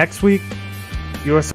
Next week, US.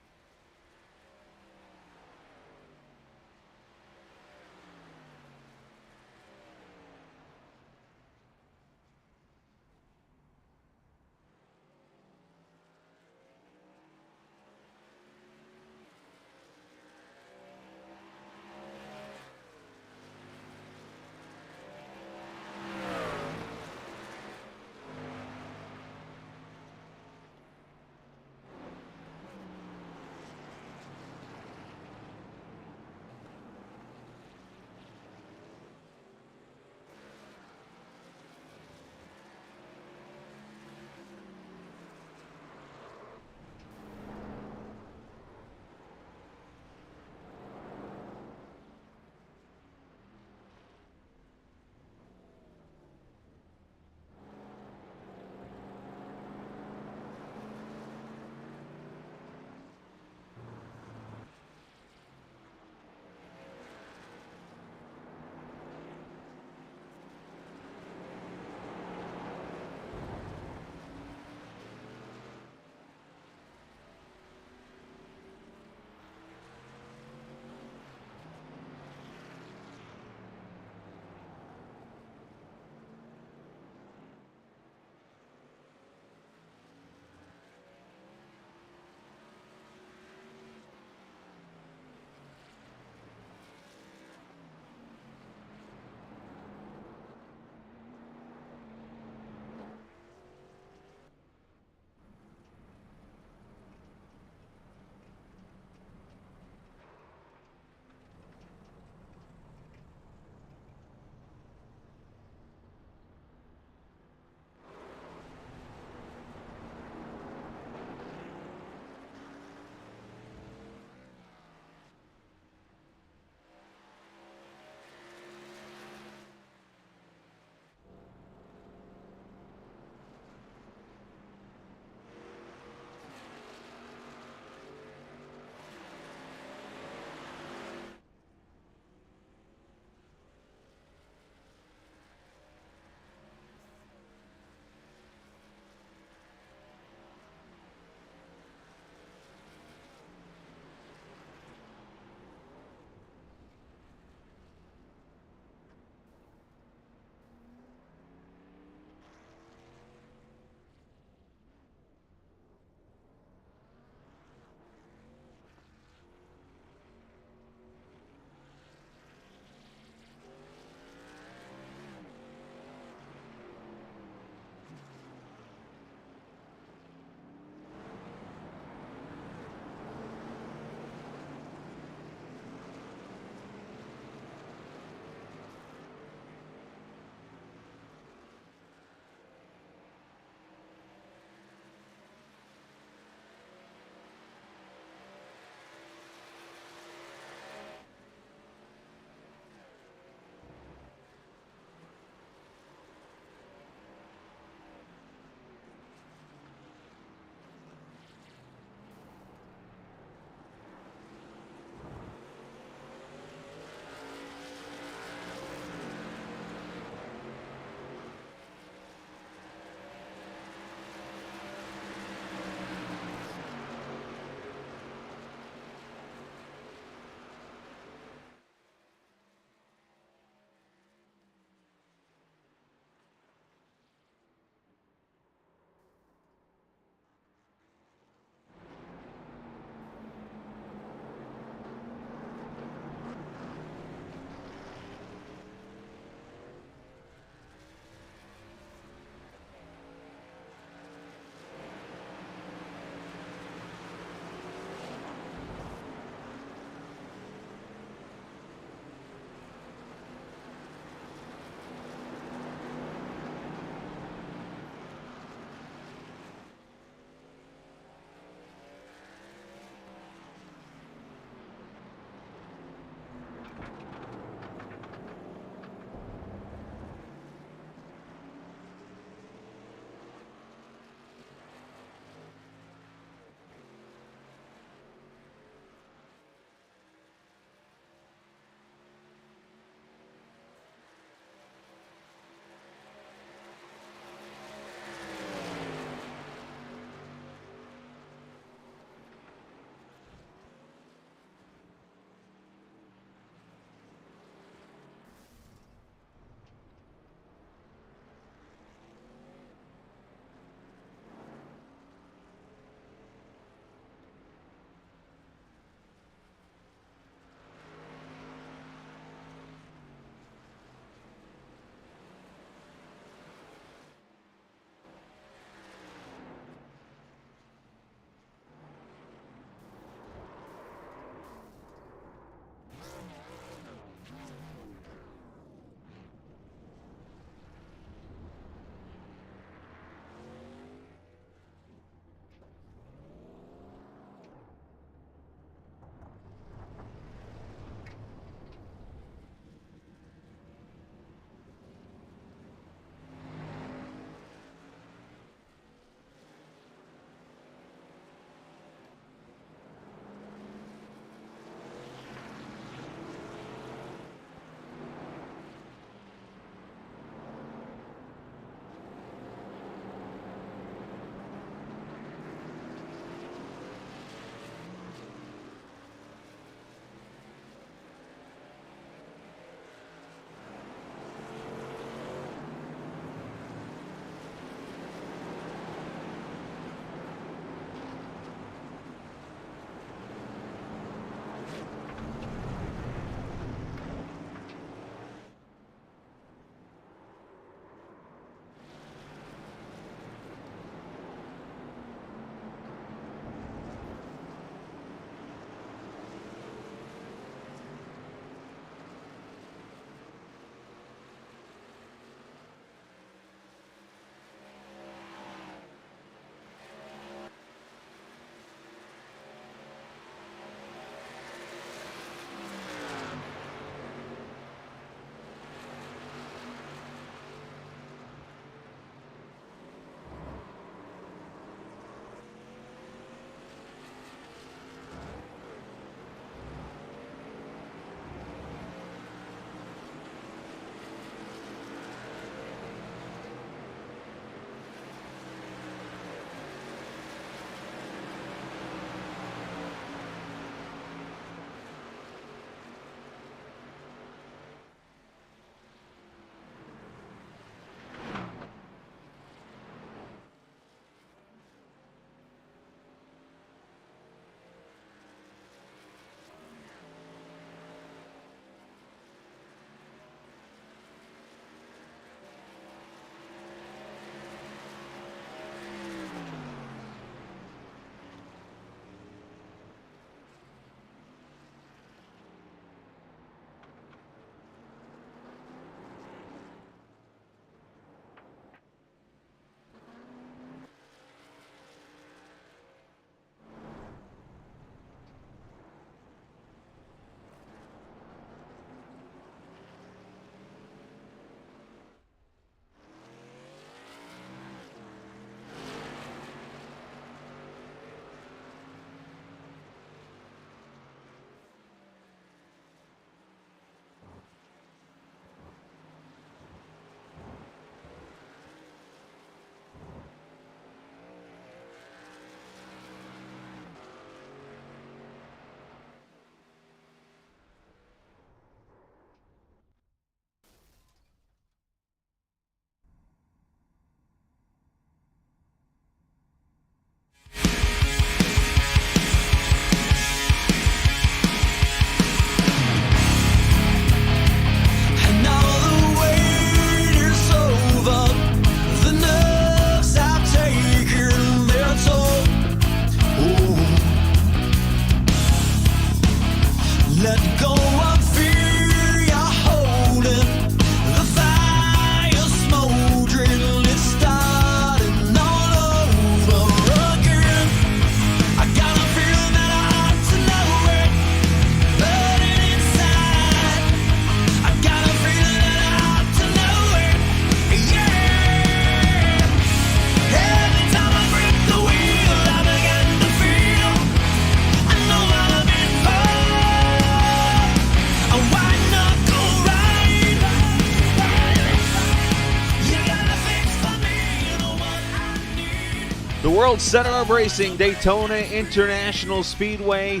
World Center of Racing, Daytona International Speedway,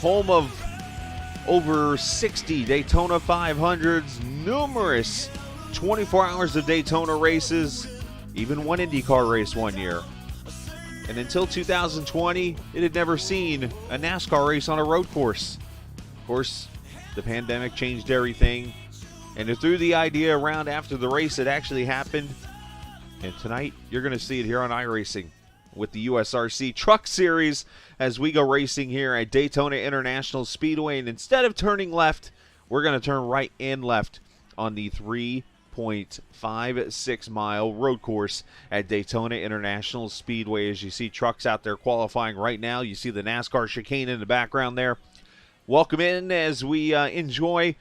home of over 60 Daytona 500s, numerous 24 hours of Daytona races, even one IndyCar race one year. And until 2020, it had never seen a NASCAR race on a road course. Of course, the pandemic changed everything, and it threw the idea around after the race had actually happened. And tonight, you're going to see it here on iRacing with the USRC Truck Series as we go racing here at Daytona International Speedway. And instead of turning left, we're going to turn right and left on the 3.56-mile road course at Daytona International Speedway. As you see trucks out there qualifying right now, you see the NASCAR chicane in the background there. Welcome in as we enjoy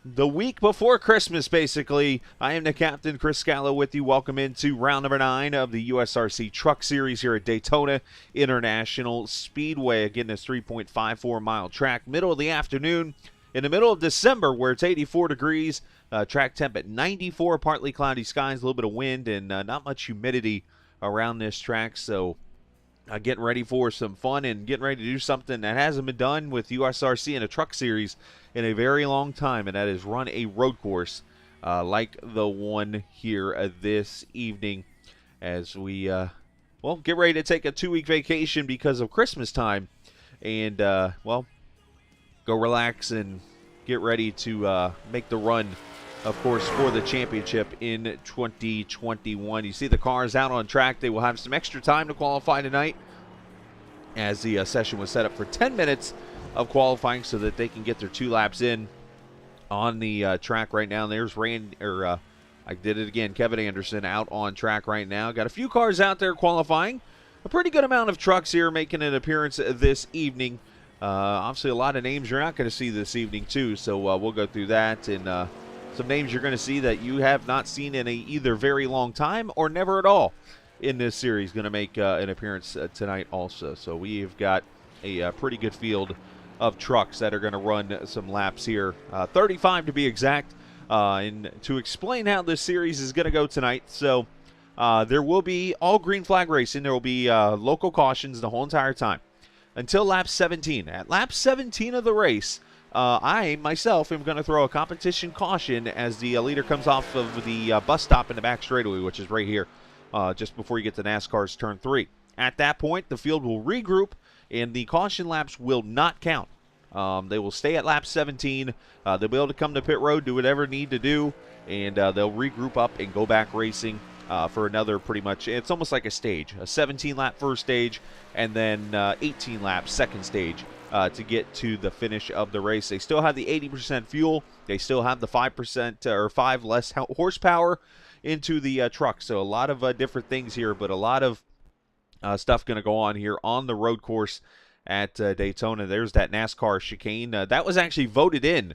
the week before Christmas, basically. I am the captain, Chris Scalo, with you. Welcome into round number 9 of the USRC Truck Series here at Daytona International Speedway. Again, this 3.54-mile track, middle of the afternoon, in the middle of December, where it's 84 degrees, track temp at 94, partly cloudy skies, a little bit of wind, and not much humidity around this track. So getting ready for some fun and getting ready to do something that hasn't been done with USRC in a truck series in a very long time, and that is run a road course like the one here this evening as we, get ready to take a 2-week vacation because of Christmas time and, go relax and get ready to make the run, of course, for the championship in 2021. You see the cars out on track. They will have some extra time to qualify tonight as the session was set up for 10 minutes of qualifying so that they can get their 2 laps in on the track right now. And there's Kevin Anderson out on track right now. Got a few cars out there qualifying. A pretty good amount of trucks here making an appearance this evening. Obviously, a lot of names you're not going to see this evening, too. So we'll go through that. And some names you're going to see that you have not seen in either very long time or never at all in this series going to make an appearance tonight also. So we've got a pretty good field of trucks that are going to run some laps here, 35 to be exact. And to explain how this series is going to go tonight, so there will be all green flag racing. There will be local cautions the whole entire time until lap 17. At lap 17 of the race, I myself am going to throw a competition caution as the leader comes off of the bus stop in the back straightaway, which is right here, just before you get to NASCAR's turn 3. At that point, the field will regroup, and the caution laps will not count. They will stay at lap 17. They'll be able to come to pit road, do whatever need to do, and they'll regroup up and go back racing for another pretty much, it's almost like a stage, a 17-lap first stage, and then 18-lap second stage to get to the finish of the race. They still have the 80% fuel. They still have the 5% or 5 less horsepower into the truck. So a lot of different things here, but a lot of stuff going to go on here on the road course at Daytona. There's that NASCAR chicane. That was actually voted in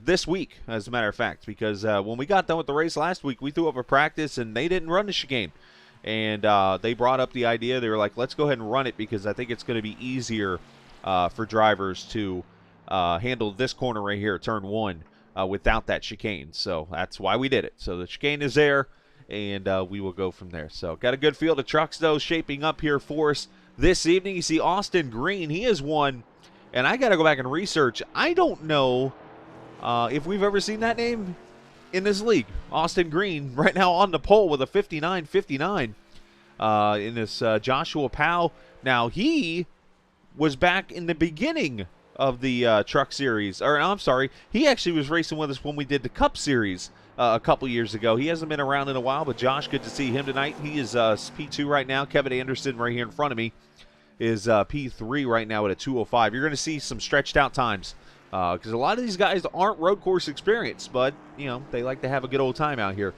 this week, as a matter of fact, because when we got done with the race last week, we threw up a practice, and they didn't run the chicane. And they brought up the idea. They were like, let's go ahead and run it because I think it's going to be easier for drivers to handle this corner right here, turn 1, without that chicane. So that's why we did it. So the chicane is there, and we will go from there. So got a good field of trucks, though, shaping up here for us this evening. You see Austin Green. He is one, and I got to go back and research. I don't know if we've ever seen that name in this league. Austin Green right now on the pole with a 59.59 in this Joshua Powell. Now, he was back in the beginning of the truck series. Or, I'm sorry, he actually was racing with us when we did the Cup series a couple years ago. He hasn't been around in a while, but Josh, good to see him tonight. He is P2 right now. Kevin Anderson right here in front of me is P3 right now at a 2:05. You're going to see some stretched out times because a lot of these guys aren't road course experienced, but, you know, they like to have a good old time out here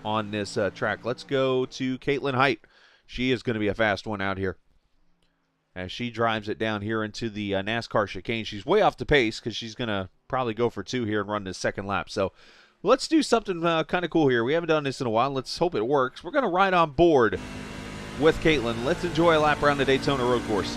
on this track. Let's go to Caitlin Height. She is going to be a fast one out here as she drives it down here into the NASCAR chicane. She's way off the pace because she's going to probably go for 2 here and run this second lap. So let's do something kind of cool here. We haven't done this in a while. Let's hope it works. We're going to ride on board with Caitlin. Let's enjoy a lap around the Daytona road course.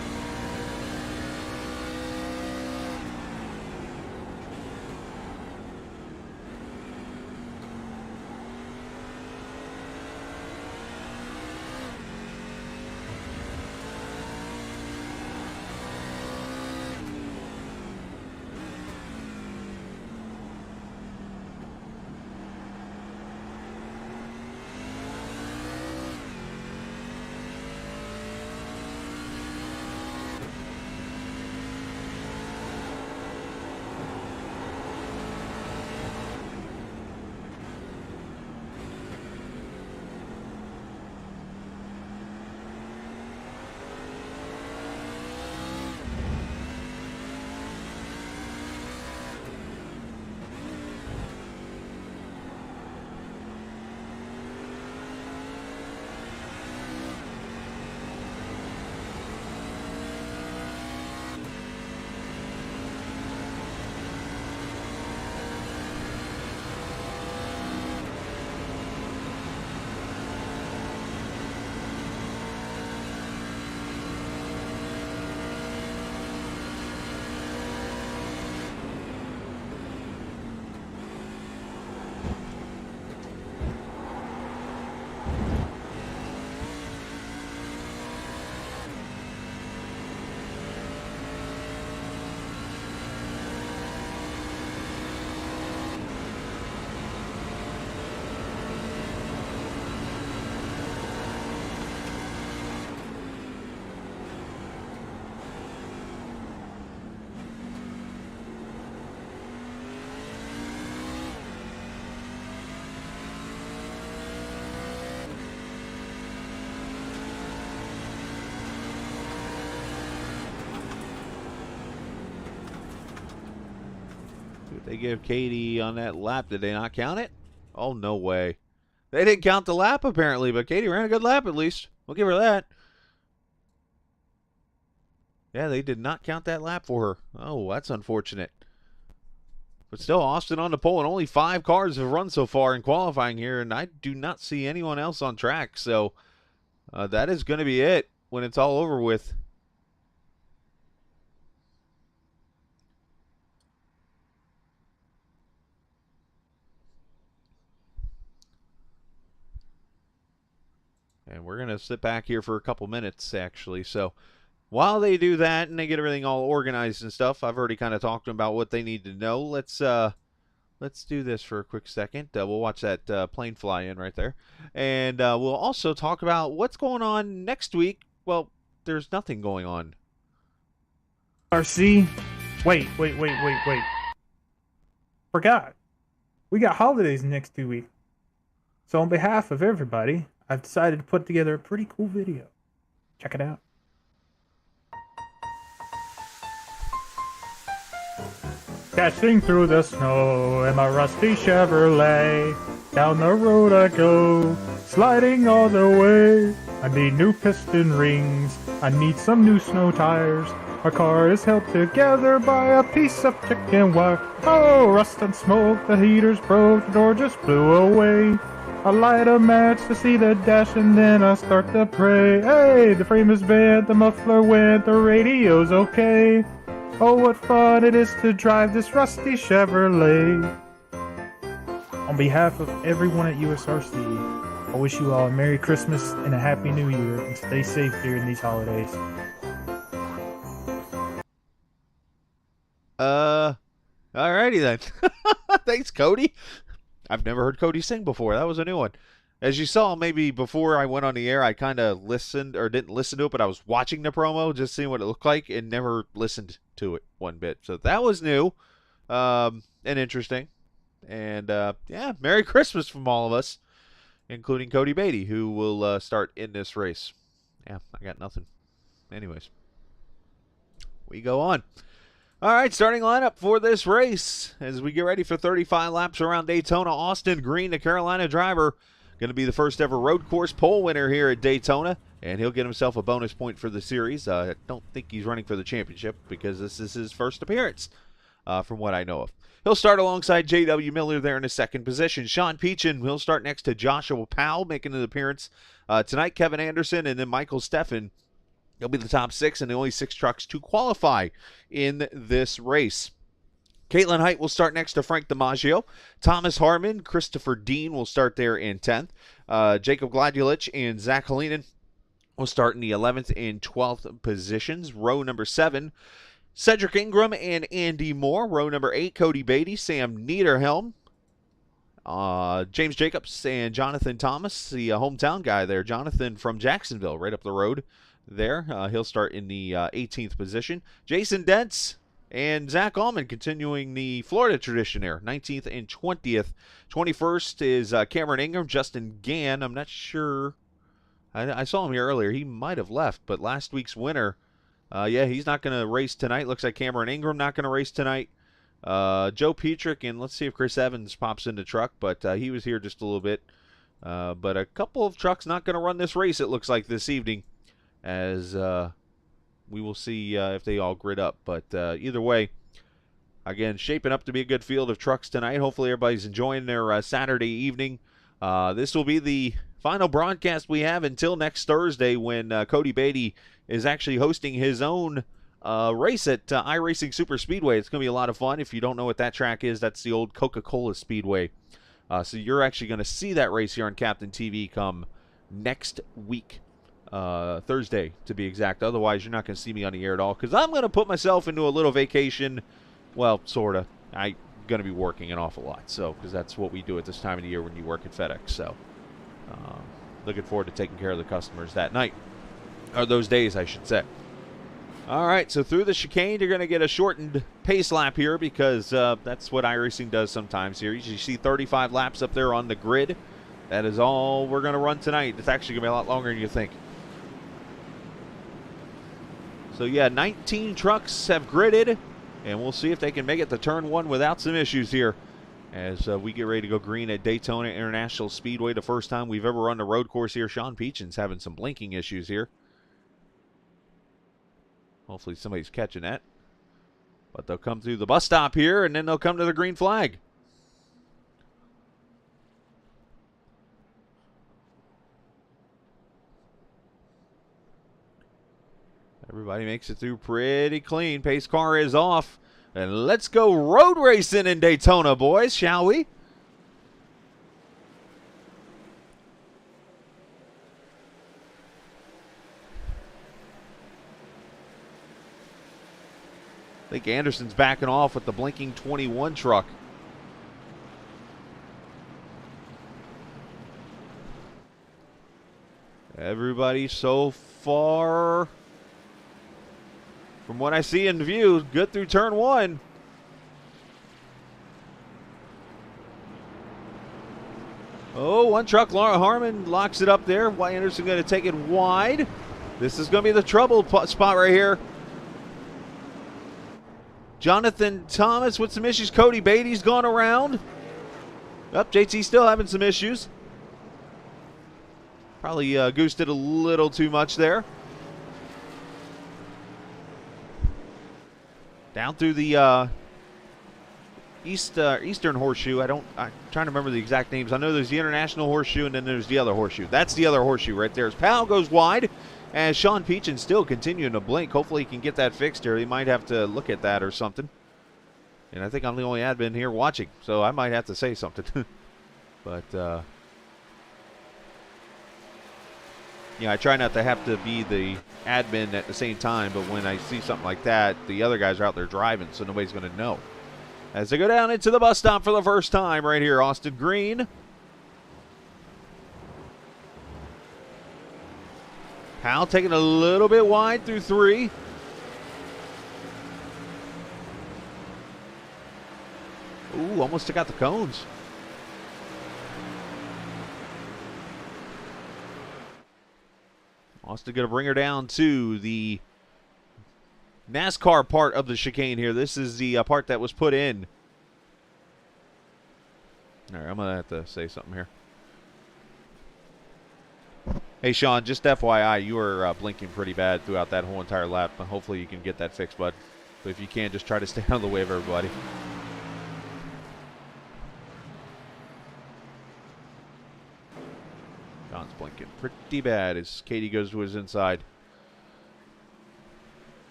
They give Katie on that lap. Did they not count it? Oh, no way. They didn't count the lap, apparently, but Katie ran a good lap, at least. We'll give her that. Yeah, they did not count that lap for her. Oh, that's unfortunate. But still, Austin on the pole, and only 5 cars have run so far in qualifying here, and I do not see anyone else on track. So that is going to be it when it's all over with. And we're going to sit back here for a couple minutes, actually. So while they do that and they get everything all organized and stuff, I've already kind of talked to them about what they need to know. Let's do this for a quick second. We'll watch that plane fly in right there. And we'll also talk about what's going on next week. Well, there's nothing going on. RC. Wait. Forgot. We got holidays next 2 weeks. So on behalf of everybody, I've decided to put together a pretty cool video. Check it out. Dashing through the snow in my rusty Chevrolet. Down the road I go, sliding all the way. I need new piston rings, I need some new snow tires. My car is held together by a piece of chicken wire. Oh, rust and smoke, the heater's broke, the door just blew away. I light a match to see the dash and then I start to pray. Hey, the frame is bad, the muffler went, the radio's okay. Oh, what fun it is to drive this rusty Chevrolet. On behalf of everyone at USRC, I wish you all a Merry Christmas and a Happy New Year, and stay safe during these holidays. Alrighty then. Thanks, Cody. I've never heard Cody sing before. That was a new one. As you saw, maybe before I went on the air, I kind of listened, or didn't listen to it, but I was watching the promo, just seeing what it looked like, and never listened to it one bit. So that was new and interesting. And, yeah, Merry Christmas from all of us, including Cody Beatty, who will start in this race. Yeah, I got nothing. Anyways, we go on. All right, starting lineup for this race as we get ready for 35 laps around Daytona. Austin Green, the Carolina driver, going to be the first ever road course pole winner here at Daytona, and he'll get himself a bonus point for the series. I don't think he's running for the championship because this is his first appearance, from what I know of. He'll start alongside J.W. Miller there in the second position. Sean Peachin will start next to Joshua Powell, making an appearance tonight. Kevin Anderson and then Michael Steffen. He'll be the top 6 and the only 6 trucks to qualify in this race. Caitlin Height will start next to Frank DiMaggio. Thomas Harmon, Christopher Dean will start there in 10th. Jacob Gladulich and Zach Helenen will start in the 11th and 12th positions. Row number 7, Cedric Ingram and Andy Moore. Row number 8, Cody Beatty, Sam Niederhelm, James Jacobs, and Jonathan Thomas, the hometown guy there. Jonathan from Jacksonville, right up the road there. He'll start in the 18th position. Jason Dentz and Zach Allman continuing the Florida tradition there, 19th and 20th. 21st is Cameron Ingram. Justin Gann, I'm not sure. I saw him here earlier. He might have left, but last week's winner, yeah, he's not going to race tonight. Looks like Cameron Ingram not going to race tonight. Joe Petrick, and let's see if Chris Evans pops in the truck, but he was here just a little bit. But a couple of trucks not going to run this race, it looks like, this evening, as we will see if they all grid up. But either way, again, shaping up to be a good field of trucks tonight. Hopefully everybody's enjoying their Saturday evening. This will be the final broadcast we have until next Thursday, when Cody Beatty is actually hosting his own race at iRacing Super Speedway. It's going to be a lot of fun. If you don't know what that track is, that's the old Coca-Cola Speedway. So you're actually going to see that race here on Captain TV come next week. Thursday, to be exact. Otherwise, you're not going to see me on the air at all, because I'm going to put myself into a little vacation. Well, sort of. I'm going to be working an awful lot, so, because that's what we do at this time of the year when you work at FedEx. So, looking forward to taking care of the customers that night, or those days, I should say. All right, so through the chicane, you're going to get a shortened pace lap here, because that's what iRacing does sometimes here. You see 35 laps up there on the grid. That is all we're going to run tonight. It's actually going to be a lot longer than you think. So, yeah, 19 trucks have gridded. And we'll see if they can make it to turn one without some issues here as we get ready to go green at Daytona International Speedway. The first time we've ever run the road course here. Sean Peachin's having some blinking issues here. Hopefully somebody's catching that. But they'll come through the bus stop here, and then they'll come to the green flag. Everybody makes it through pretty clean. Pace car is off. And let's go road racing in Daytona, boys, shall we? I think Anderson's backing off with the blinking 21 truck. Everybody so far, from what I see in view, good through turn one. Oh, one truck, Harmon locks it up there. Why Anderson going to take it wide? This is going to be the trouble spot right here. Jonathan Thomas with some issues. Cody Beatty's gone around. JT still having some issues. Probably goosed it a little too much there. Down through the Eastern Horseshoe. I'm trying to remember the exact names. I know there's the International Horseshoe and then there's the other horseshoe. That's the other horseshoe right there. As Powell goes wide, and Sean Peachin still continuing to blink. Hopefully he can get that fixed here. He might have to look at that or something. And I think I'm the only admin here watching, so I might have to say something. But, I try not to have to be the admin at the same time, but when I see something like that, the other guys are out there driving, so nobody's going to know. As they go down into the bus stop for the first time right here, Austin Green. Powell taking a little bit wide through three. Ooh, almost took out the cones. Austin going to bring her down to the NASCAR part of the chicane here. This is the part that was put in. All right, I'm going to have to say something here. Hey, Sean, just FYI, you were blinking pretty bad throughout that whole entire lap. Hopefully you can get that fixed, bud. But if you can, just try to stay out of the way of everybody. John's blinking pretty bad as Katie goes to his inside.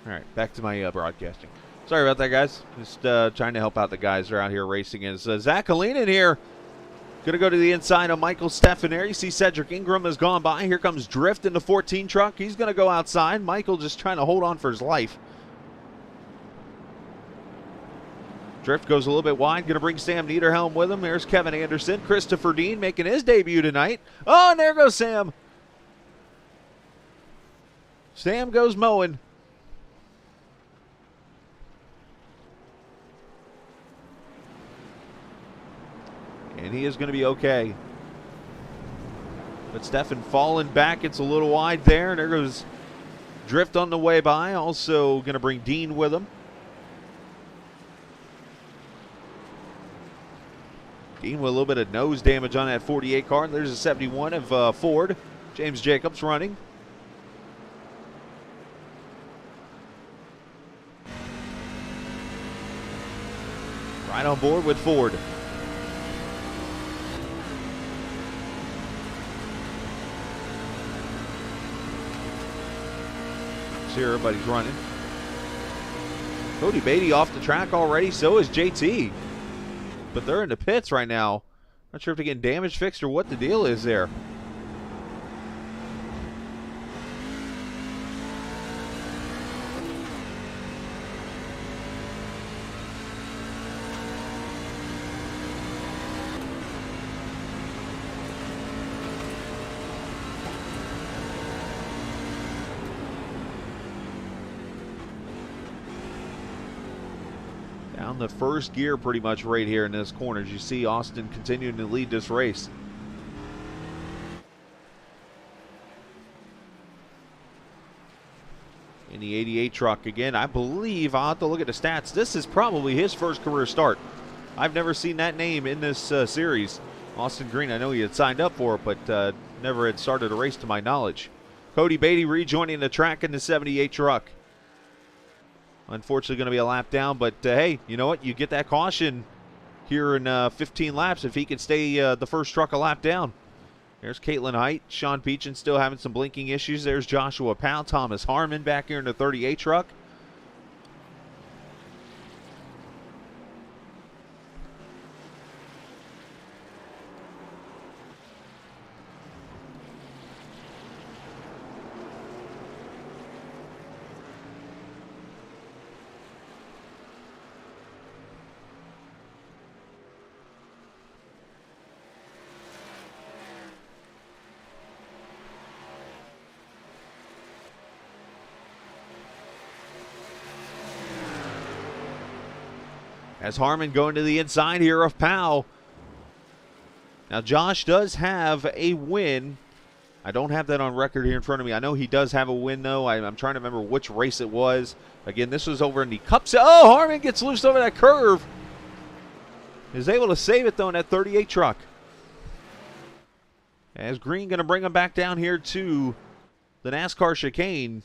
All right, back to my broadcasting. Sorry about that, guys. Just trying to help out the guys that are out here racing. As Zach Kalinin here, going to go to the inside of Michael Stefan. You see Cedric Ingram has gone by. Here comes Drift in the 14 truck. He's going to go outside. Michael just trying to hold on for his life. Drift goes a little bit wide. Going to bring Sam Niederhelm with him. There's Kevin Anderson. Christopher Dean making his debut tonight. Oh, and there goes Sam. Sam goes mowing. And he is going to be okay. But Stefan falling back. It's a little wide there. And there goes Drift on the way by. Also going to bring Dean with him. Dean with a little bit of nose damage on that 48 car. There's a 71 of Ford. James Jacobs running. Right on board with Ford. See everybody's running. Cody Beatty off the track already. So is JT. But they're in the pits right now. Not sure if they're getting damage fixed or what the deal is there. Down the first gear pretty much right here in this corner. As you see Austin continuing to lead this race. in the 88 truck. Again, I believe, I'll have to look at the stats, this is probably his first career start. I've never seen that name in this series. Austin Green, I know he had signed up for it, but never had started a race to my knowledge. Cody Beatty rejoining the track in the 78 truck. Unfortunately going to be a lap down, but hey, you know what? You get that caution here in 15 laps if he can stay the first truck a lap down. There's Caitlin Height. Sean Peachin still having some blinking issues. There's Joshua Powell. Thomas Harmon back here in the 38 truck. As Harmon going to the inside here of Powell. Now, Josh does have a win. I don't have that on record here in front of me. I know he does have a win, though. I'm trying to remember which race it was. Again, this was over in the Cup. Oh, Harmon gets loose over that curve. Is able to save it, though, in that 38 truck. As Green going to bring him back down here to the NASCAR chicane.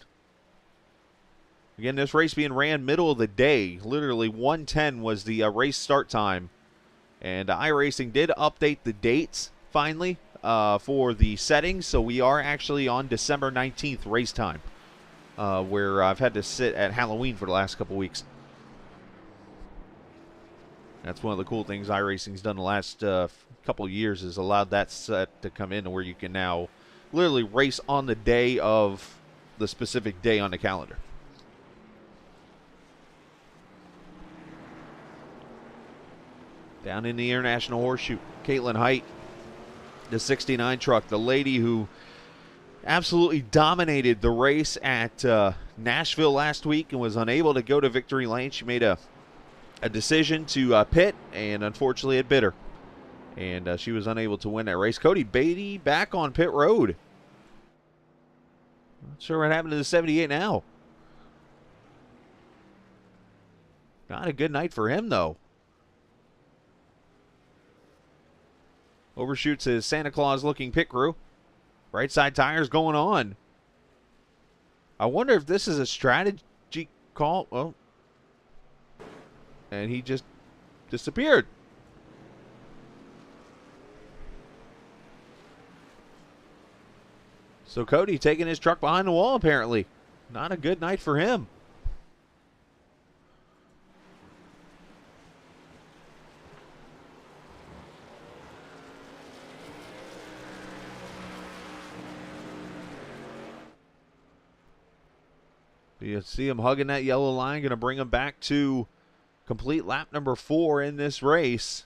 Again, this race being ran middle of the day. Literally 1:10 was the race start time. And iRacing did update the dates finally for the settings. So we are actually on December 19th race time, where I've had to sit at Halloween for the last couple weeks. That's one of the cool things iRacing's done the last couple of years, is allowed that set to come in where you can now literally race on the day of the specific day on the calendar. Down in the International Horseshoe, Caitlin Height, the 69 truck, the lady who absolutely dominated the race at Nashville last week and was unable to go to victory lane. She made a decision to pit, and unfortunately it bit her. And she was unable to win that race. Cody Beatty back on pit road. Not sure what happened to the 78 now. Not a good night for him, though. Overshoots his Santa Claus-looking pit crew. Right side tires going on. I wonder if this is a strategy call. Oh. And he just disappeared. So Cody taking his truck behind the wall, apparently. Not a good night for him. You see him hugging that yellow line, going to bring him back to complete lap number 4 in this race.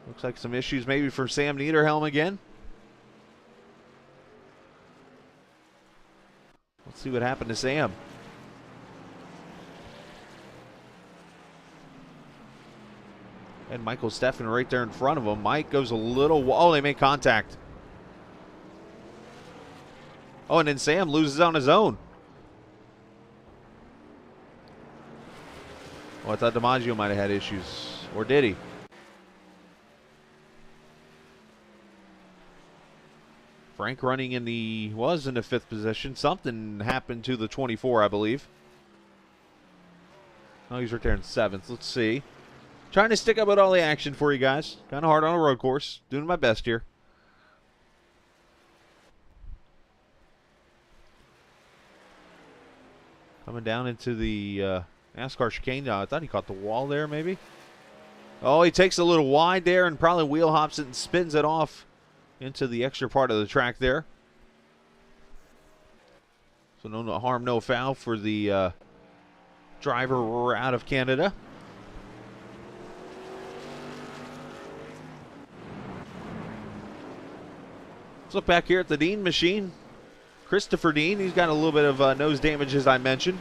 Looks like some issues maybe for Sam Niederhelm again. Let's see what happened to Sam. And Michael Steffen right there in front of him. Mike goes a little... Oh, they make contact. Oh, and then Sam loses on his own. Oh, I thought DiMaggio might have had issues. Or did he? Frank running in the... was in the 5th position. Something happened to the 24, I believe. Oh, he's right there in 7th. Let's see. Trying to stick up with all the action for you guys. Kind of hard on a road course. Doing my best here. Coming down into the NASCAR chicane. I thought he caught the wall there, maybe. Oh, he takes a little wide there and probably wheel hops it and spins it off into the extra part of the track there. So no harm, no foul for the driver out of Canada. Let's look back here at the Dean machine. Christopher Dean, he's got a little bit of nose damage, as I mentioned.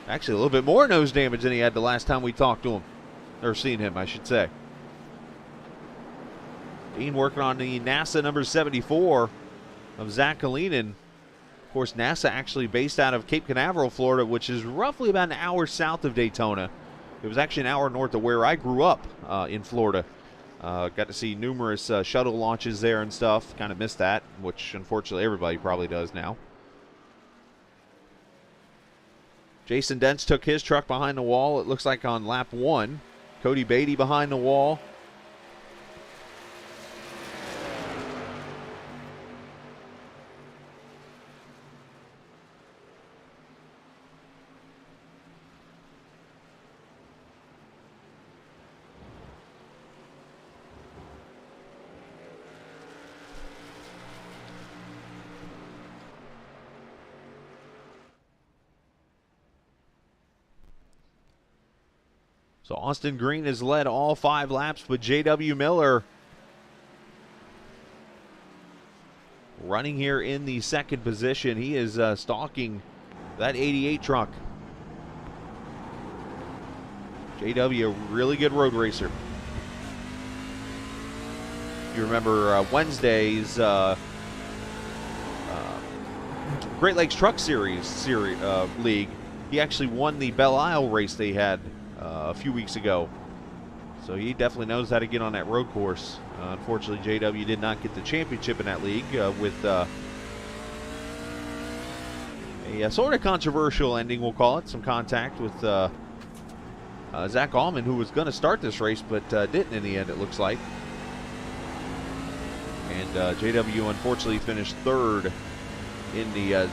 Actually, a little bit more nose damage than he had the last time we talked to him. Or seen him, I should say. Bean working on the NASA number 74 of Zach Kalinin. Of course, NASA actually based out of Cape Canaveral, Florida, which is roughly about an hour south of Daytona. It was actually an hour north of where I grew up in Florida. Got to see numerous shuttle launches there and stuff. Kind of missed that, which unfortunately everybody probably does now. Jason Dents took his truck behind the wall, it looks like on lap 1. Cody Beatty behind the wall. So Austin Green has led all 5 laps, but J.W. Miller running here in the second position. He is stalking that 88 truck. J.W., a really good road racer. If you remember Wednesday's Great Lakes Truck Series League, he actually won the Belle Isle race they had a few weeks ago. So he definitely knows how to get on that road course. Unfortunately, JW did not get the championship in that league with a sort of controversial ending, we'll call it. Some contact with Zach Allman, who was going to start this race, but didn't in the end, it looks like. And JW unfortunately finished 3rd in the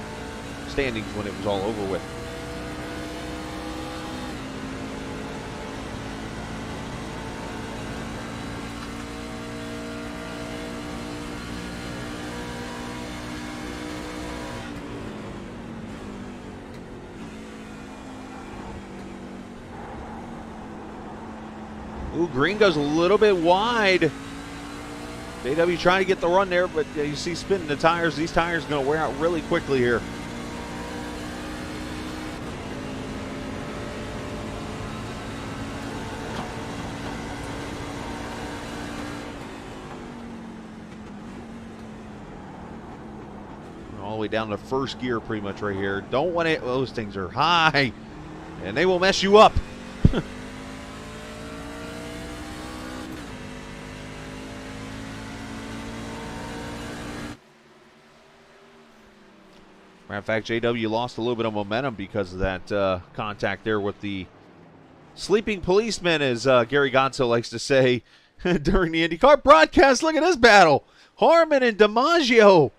standings when it was all over with. Ooh, Green goes a little bit wide. JW trying to get the run there, but you see spinning the tires. These tires are going to wear out really quickly here. All the way down to first gear pretty much right here. Don't want it. Those things are high, and they will mess you up. Matter of fact, JW lost a little bit of momentum because of that contact there with the sleeping policeman, as Gary Gonzo likes to say during the IndyCar broadcast. Look at this battle. Harmon and DiMaggio.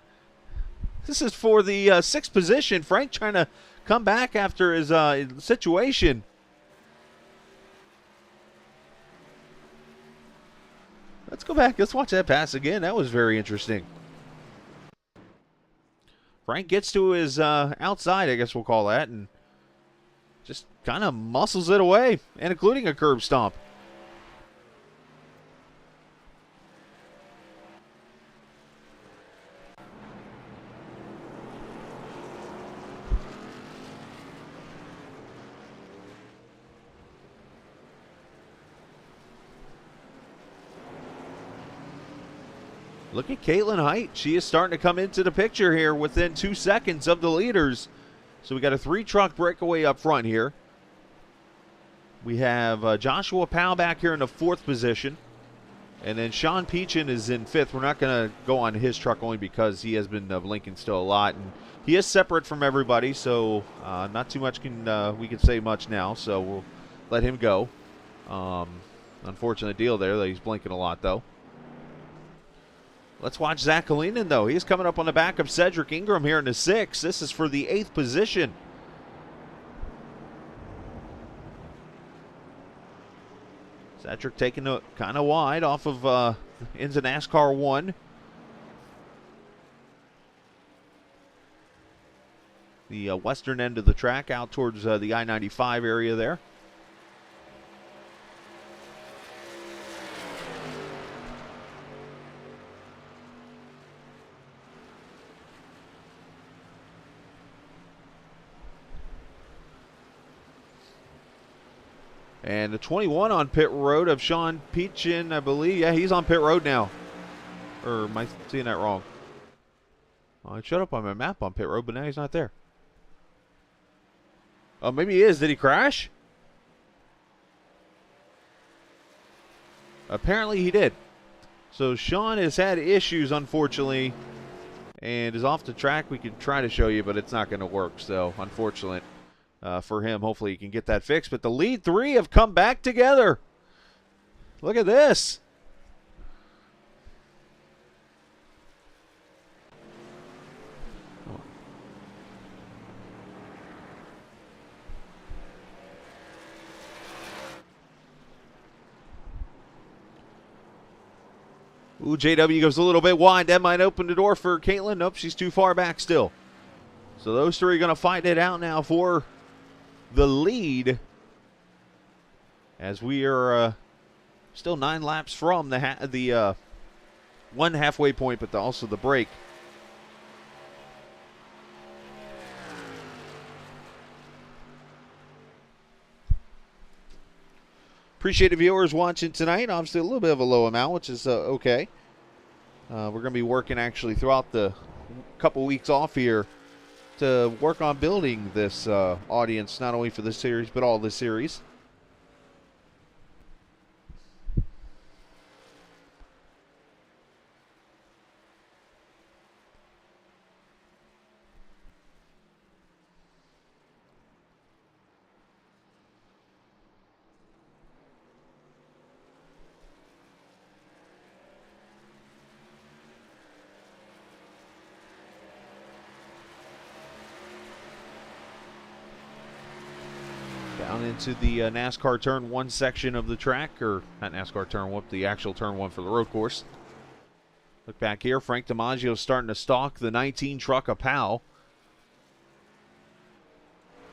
This is for the 6th position. Frank trying to come back after his situation. Let's go back. Let's watch that pass again. That was very interesting. Frank gets to his outside, I guess we'll call that, and just kind of muscles it away, and including a curb stomp. Look at Caitlin Height. She is starting to come into the picture here within 2 seconds of the leaders. So we got a 3-truck breakaway up front here. We have Joshua Powell back here in the 4th position. And then Sean Peachin is in 5th. We're not going to go on his truck only because he has been blinking still a lot. And he is separate from everybody, so not too much we can say much now. So we'll let him go. Unfortunate deal there that he's blinking a lot, though. Let's watch Zach Kalinin, though. He's coming up on the back of Cedric Ingram here in the 6th. This is for the 8th position. Cedric taking it kind of wide off of into NASCAR 1. The western end of the track out towards the I-95 area there. And the 21 on pit road of Sean Peachin, I believe. Yeah, he's on pit road now. Or am I seeing that wrong? Oh, it showed up on my map on pit road, but now he's not there. Oh, maybe he is. Did he crash? Apparently he did. So Sean has had issues, unfortunately, and is off the track. We could try to show you, but it's not going to work. So, unfortunate for him. Hopefully he can get that fixed. But the lead three have come back together. Look at this. Ooh, JW goes a little bit wide. That might open the door for Caitlin. Nope, she's too far back still. So those three are going to fight it out now for the lead. As we are still 9 laps from the one halfway point, but also the break. Appreciate the viewers watching tonight. Obviously a little bit of a low amount, which is okay. We're going to be working actually throughout the couple weeks off here to work on building this audience, not only for this series, but all the series. Down into the NASCAR Turn 1 section of the track, or not NASCAR Turn 1, the actual Turn 1 for the road course. Look back here, Frank DiMaggio starting to stalk the 19 truck of Powell.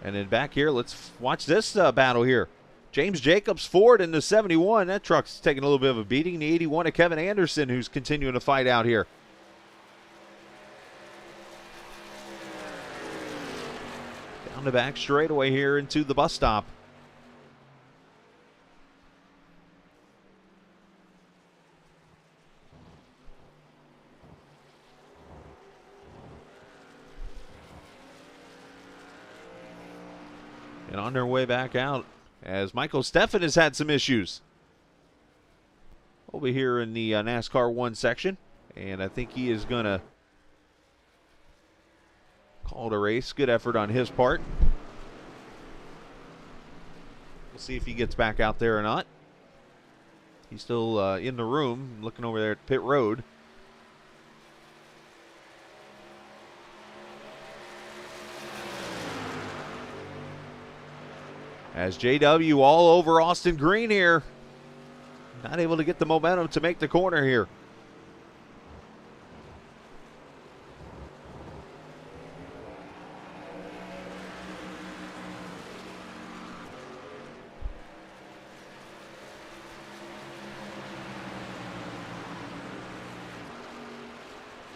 And then back here, let's watch this battle here. James Jacobs Ford in the 71. That truck's taking a little bit of a beating. The 81 of Kevin Anderson, who's continuing to fight out here. Down the back straightaway here into the bus stop. And on their way back out, as Michael Steffen has had some issues over here in the NASCAR 1 section. And I think he is going to call it a race. Good effort on his part. We'll see if he gets back out there or not. He's still in the room, looking over there at pit road. As JW all over Austin Green here. Not able to get the momentum to make the corner here.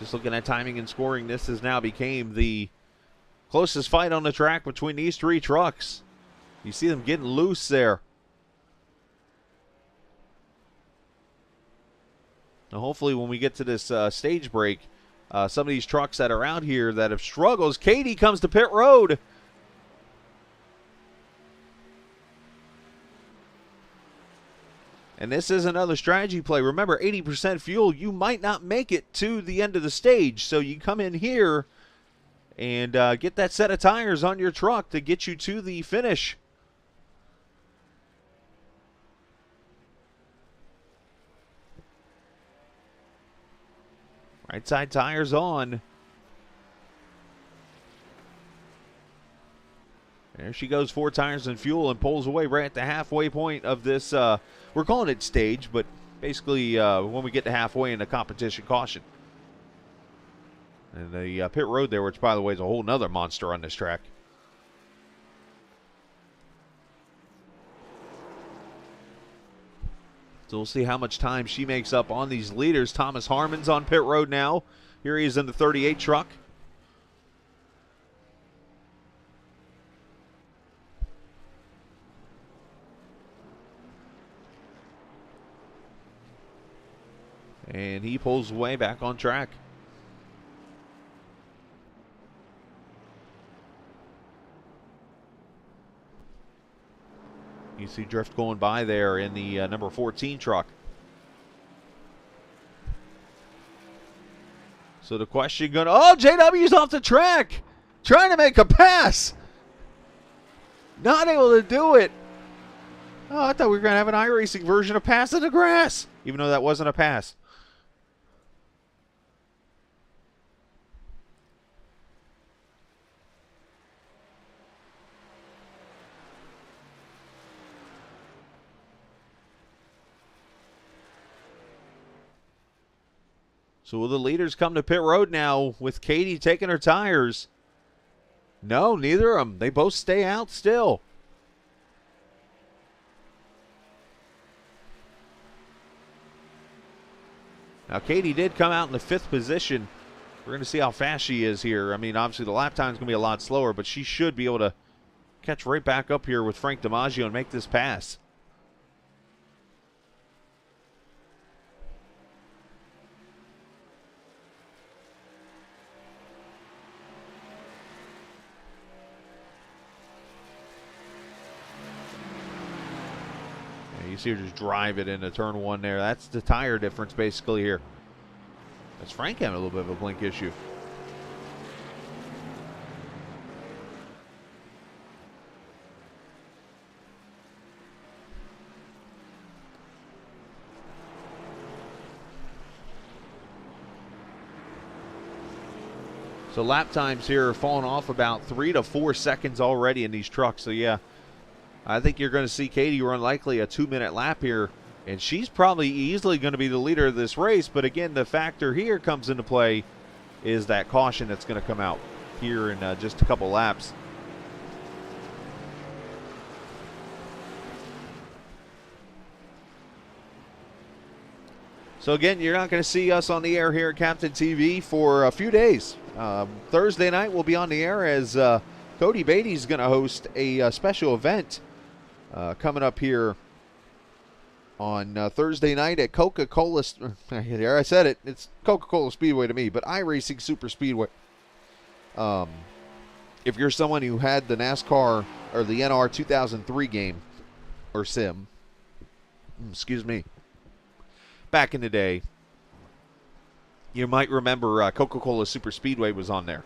Just looking at timing and scoring, this has now became the closest fight on the track between these three trucks. You see them getting loose there. Now hopefully when we get to this stage break, some of these trucks that are out here that have struggles. Katie comes to pit road. And this is another strategy play. Remember, 80% fuel, you might not make it to the end of the stage. So you come in here and get that set of tires on your truck to get you to the finish. Right side tires on. There she goes, 4 tires and fuel, and pulls away right at the halfway point of this. We're calling it stage, but basically when we get to halfway in the competition caution. And the pit road there, which by the way is a whole nother monster on this track. So we'll see how much time she makes up on these leaders. Thomas Harmon's on pit road now. Here he is in the 38 truck. and he pulls way back on track. You see Drift going by there in the number 14 truck. So the question going, oh, JW's off the track, trying to make a pass. Not able to do it. Oh, I thought we were going to have an iRacing version of Pass in the Grass, even though that wasn't a pass. So will the leaders come to pit road now with Katie taking her tires? No, neither of them. They both stay out still. Now, Katie did come out in the 5th position. We're going to see how fast she is here. I mean, obviously the lap time is going to be a lot slower, but she should be able to catch right back up here with Frank DiMaggio and make this pass. You see her just drive it into turn 1 there. That's the tire difference basically here. That's Frank having a little bit of a blink issue. So lap times here are falling off about 3 to 4 seconds already in these trucks. So yeah, I think you're going to see Katie run likely a 2-minute lap here, and she's probably easily going to be the leader of this race. But again, the factor here comes into play is that caution that's going to come out here in just a couple laps. So again, you're not going to see us on the air here at Captain TV for a few days. Thursday night we'll be on the air as Cody Beatty's going to host a special event coming up here on Thursday night at Coca-Cola. There, I said it. It's Coca-Cola Speedway to me, but iRacing Super Speedway. If you're someone who had the NASCAR or the NR 2003 game or sim, excuse me, back in the day, you might remember Coca-Cola Super Speedway was on there.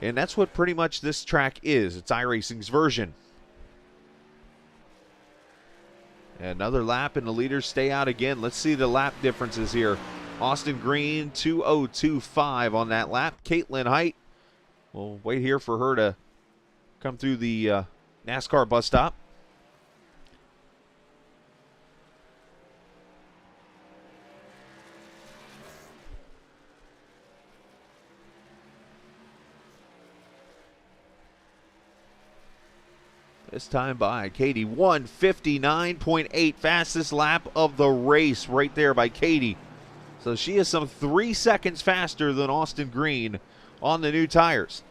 And that's what pretty much this track is. It's iRacing's version. Another lap and the leaders stay out again. Let's see the lap differences here. Austin Green, 2:02.5 on that lap. Caitlin Height, we'll wait here for her to come through the NASCAR bus stop. This time by Katie, 1:59.8, fastest lap of the race right there by Katie. So she is some 3 seconds faster than Austin Green on the new tires.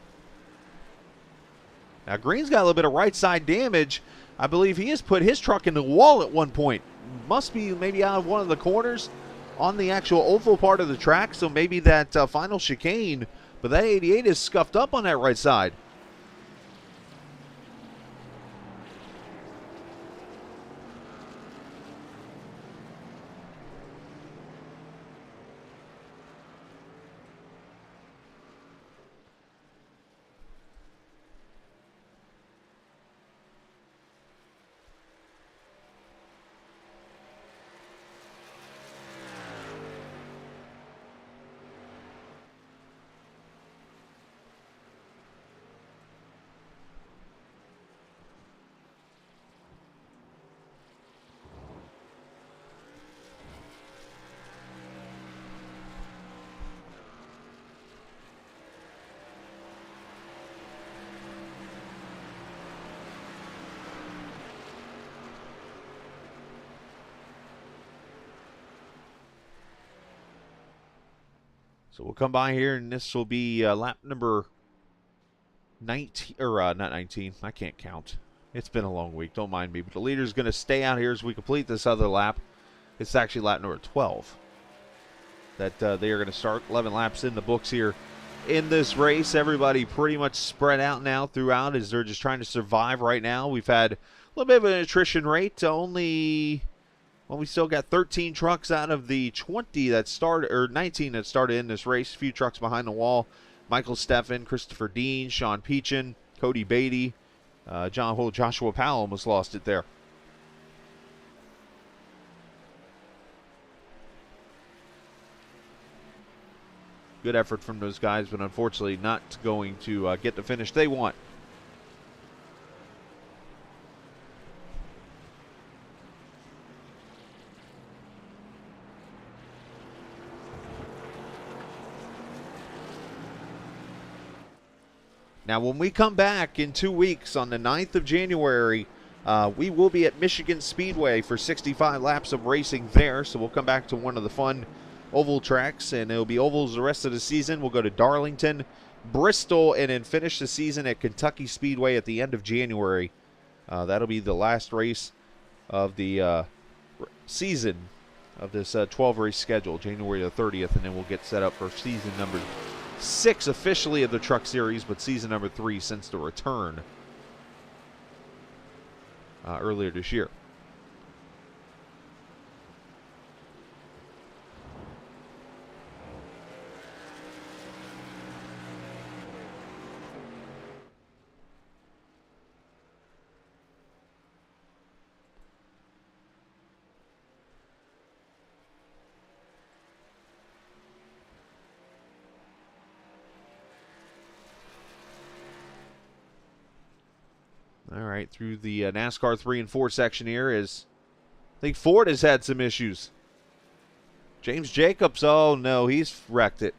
Now Green's got a little bit of right side damage. I believe he has put his truck in the wall at one point. Must be maybe out of one of the corners on the actual oval part of the track. So maybe that final chicane, but that 88 is scuffed up on that right side. So we'll come by here, and this will be lap number 19, or not 19. I can't count. It's been a long week. Don't mind me. But the leader's going to stay out here as we complete this other lap. It's actually lap number 12. that they are going to start. 11 laps in the books here in this race. Everybody pretty much spread out now throughout as they're just trying to survive right now. We've had a little bit of an attrition rate. We still got 13 trucks out of the 20 that started, or 19 that started in this race. A few trucks behind the wall. Michael Steffen, Christopher Dean, Sean Peachin, Cody Beatty, Joshua Powell almost lost it there. Good effort from those guys, but unfortunately not going to get the finish they want. Now, when we come back in 2 weeks on the 9th of January, we will be at Michigan Speedway for 65 laps of racing there. So we'll come back to one of the fun oval tracks, and it'll be ovals the rest of the season. We'll go to Darlington, Bristol, and then finish the season at Kentucky Speedway at the end of January. That'll be the last race of the season of this 12-race schedule, January the 30th, and then we'll get set up for season number 6 officially of the Truck Series, but season number 3 since the return earlier this year. All right, through the NASCAR 3 and 4 section here is, I think Ford has had some issues. James Jacobs, oh no, he's wrecked it.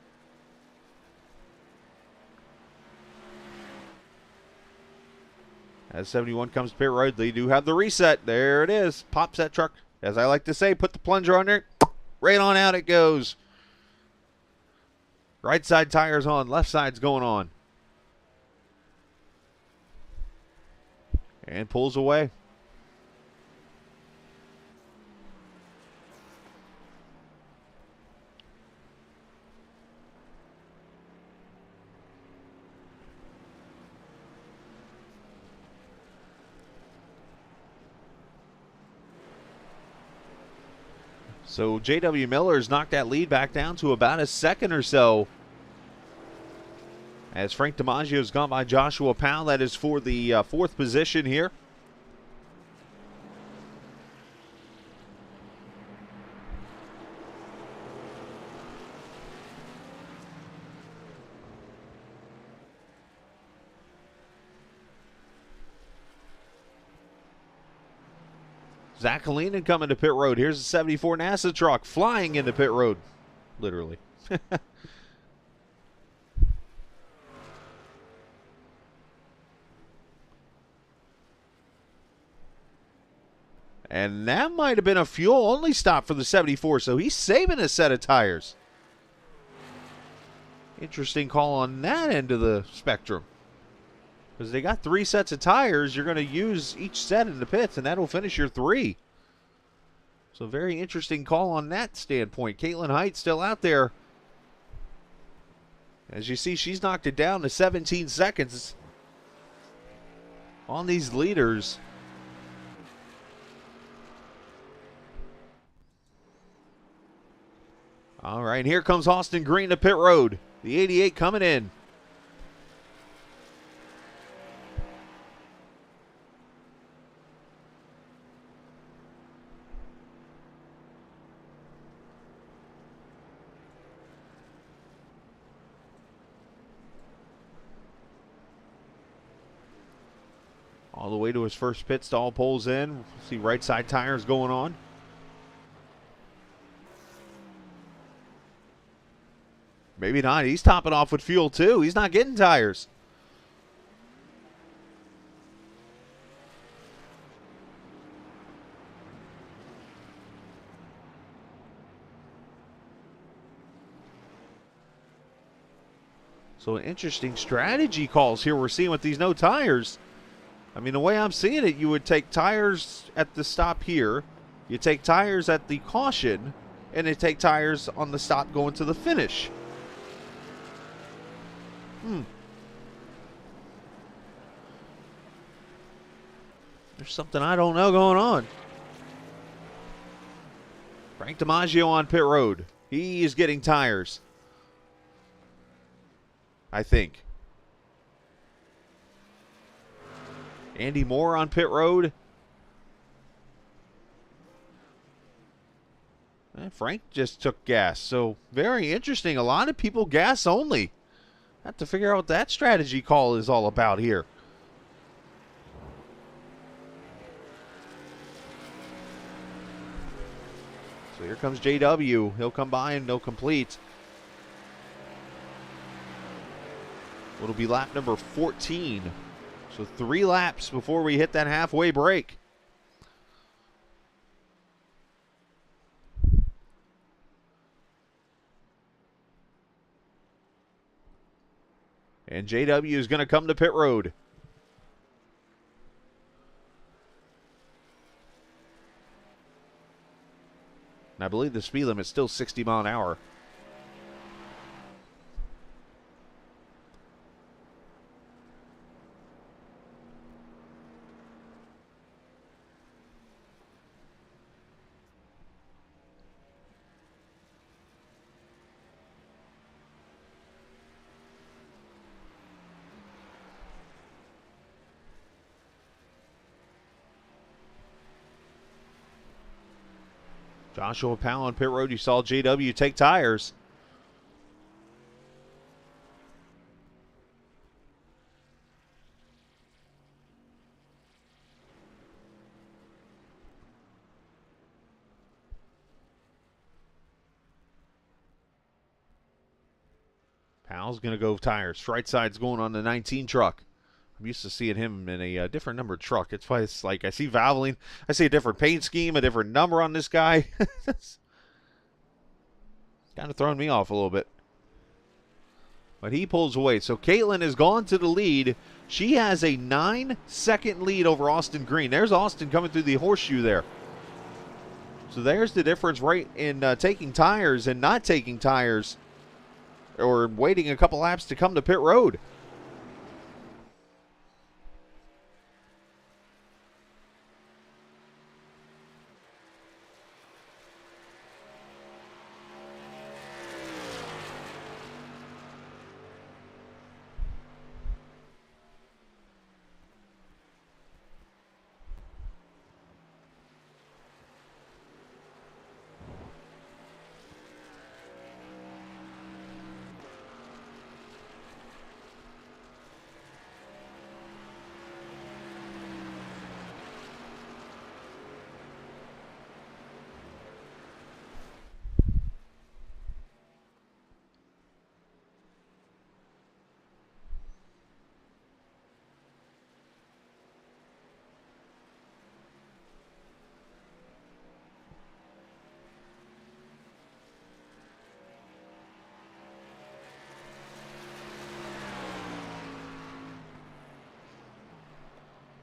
As 71 comes to pit road, they do have the reset. There it is. Pops that truck. As I like to say, put the plunger on there. Right on out it goes. Right side tires on, left side's going on. And pulls away. So J.W. Miller's knocked that lead back down to about a second or so. As Frank DiMaggio's gone by Joshua Powell. That is for the 4th position here. Zach Kalinin coming to pit road. Here's a 74 NASA truck flying into pit road. Literally. And that might have been a fuel-only stop for the 74, so he's saving a set of tires. Interesting call on that end of the spectrum. Because they got 3 sets of tires, you're going to use each set in the pits, and that'll finish your 3. So very interesting call on that standpoint. Caitlin Height still out there. As you see, she's knocked it down to 17 seconds on these leaders. All right, here comes Austin Green to pit road. The 88 coming in. All the way to his first pit stall, pulls in. See right side tires going on. Maybe not. He's topping off with fuel too. He's not getting tires. So interesting strategy calls here we're seeing with these no tires. I mean, the way I'm seeing it, you would take tires at the stop here. You take tires at the caution. and they take tires on the stop going to the finish. There's something I don't know going on. Frank DiMaggio on pit road. He is getting tires, I think. Andy Moore on pit road. And Frank just took gas. So very interesting. A lot of people gas only. Have to figure out what that strategy call is all about here. So here comes JW. He'll come by and they'll complete. It'll be lap number 14. So 3 laps before we hit that halfway break. And JW is going to come to pit road. And I believe the speed limit's still 60 mile an hour. Joshua Powell on pit road. You saw JW take tires. Powell's going to go tires. Right side's going on the 19 truck. I'm used to seeing him in a different numbered truck. It's why it's like I see Valvoline. I see a different paint scheme, a different number on this guy. Kind of throwing me off a little bit. But he pulls away. So Caitlin has gone to the lead. She has a 9-second lead over Austin Green. There's Austin coming through the horseshoe there. So there's the difference right in taking tires and not taking tires, or waiting a couple laps to come to pit road.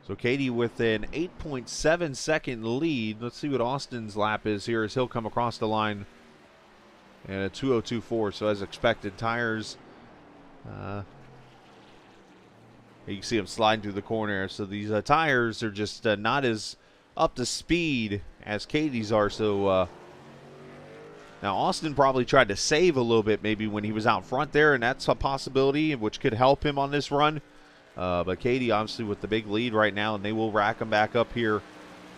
So Katie with an 8.7 second lead. Let's see what Austin's lap is here as he'll come across the line in a 2:02.4. So as expected, tires, you can see him sliding through the corner. So these tires are just not as up to speed as Katie's are. So now Austin probably tried to save a little bit maybe when he was out front there, and that's a possibility which could help him on this run. But Katie obviously with the big lead right now, and they will rack them back up here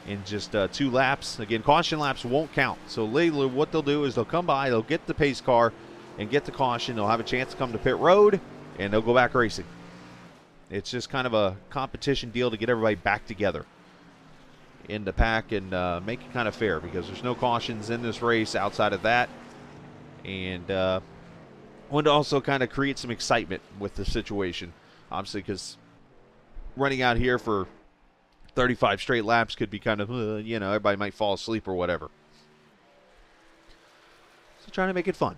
in just 2 laps. Again, caution laps won't count. So later what they'll do is they'll come by, they'll get the pace car and get the caution. They'll have a chance to come to pit road, and they'll go back racing. It's just kind of a competition deal to get everybody back together in the pack and make it kind of fair, because there's no cautions in this race outside of that. And wanted to also kind of create some excitement with the situation. Obviously, because running out here for 35 straight laps could be kind of, everybody might fall asleep or whatever. So trying to make it fun.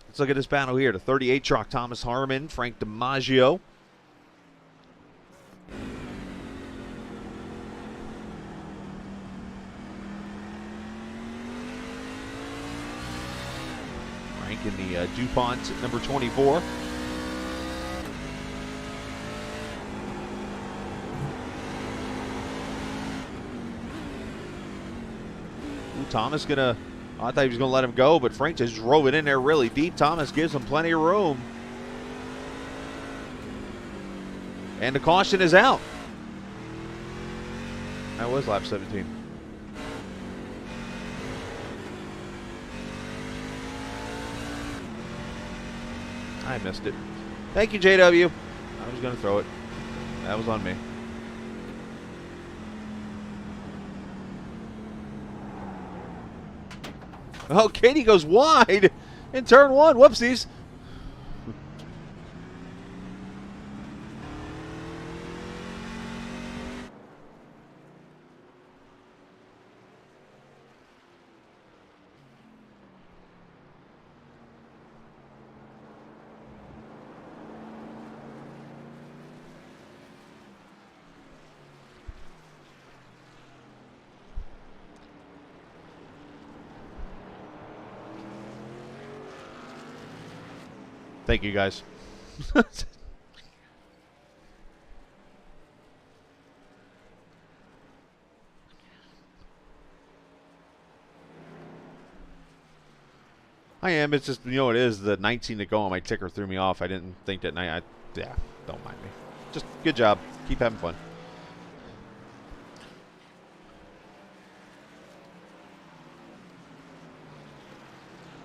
Let's look at this battle here. The 38 truck, Thomas Harmon, Frank DiMaggio. in the DuPont number 24. Ooh, Thomas gonna, I thought he was gonna let him go, but Frank just drove it in there really deep. Thomas gives him plenty of room. And the caution is out. That was lap 17. I missed it. Thank you, JW. I was going to throw it. That was on me. Oh, Katie goes wide in turn one. Whoopsies. Thank you, guys. I am. It's just, you know, it is the 19 to go on my ticker threw me off. I didn't think that night. Yeah, don't mind me. Just good job. Keep having fun.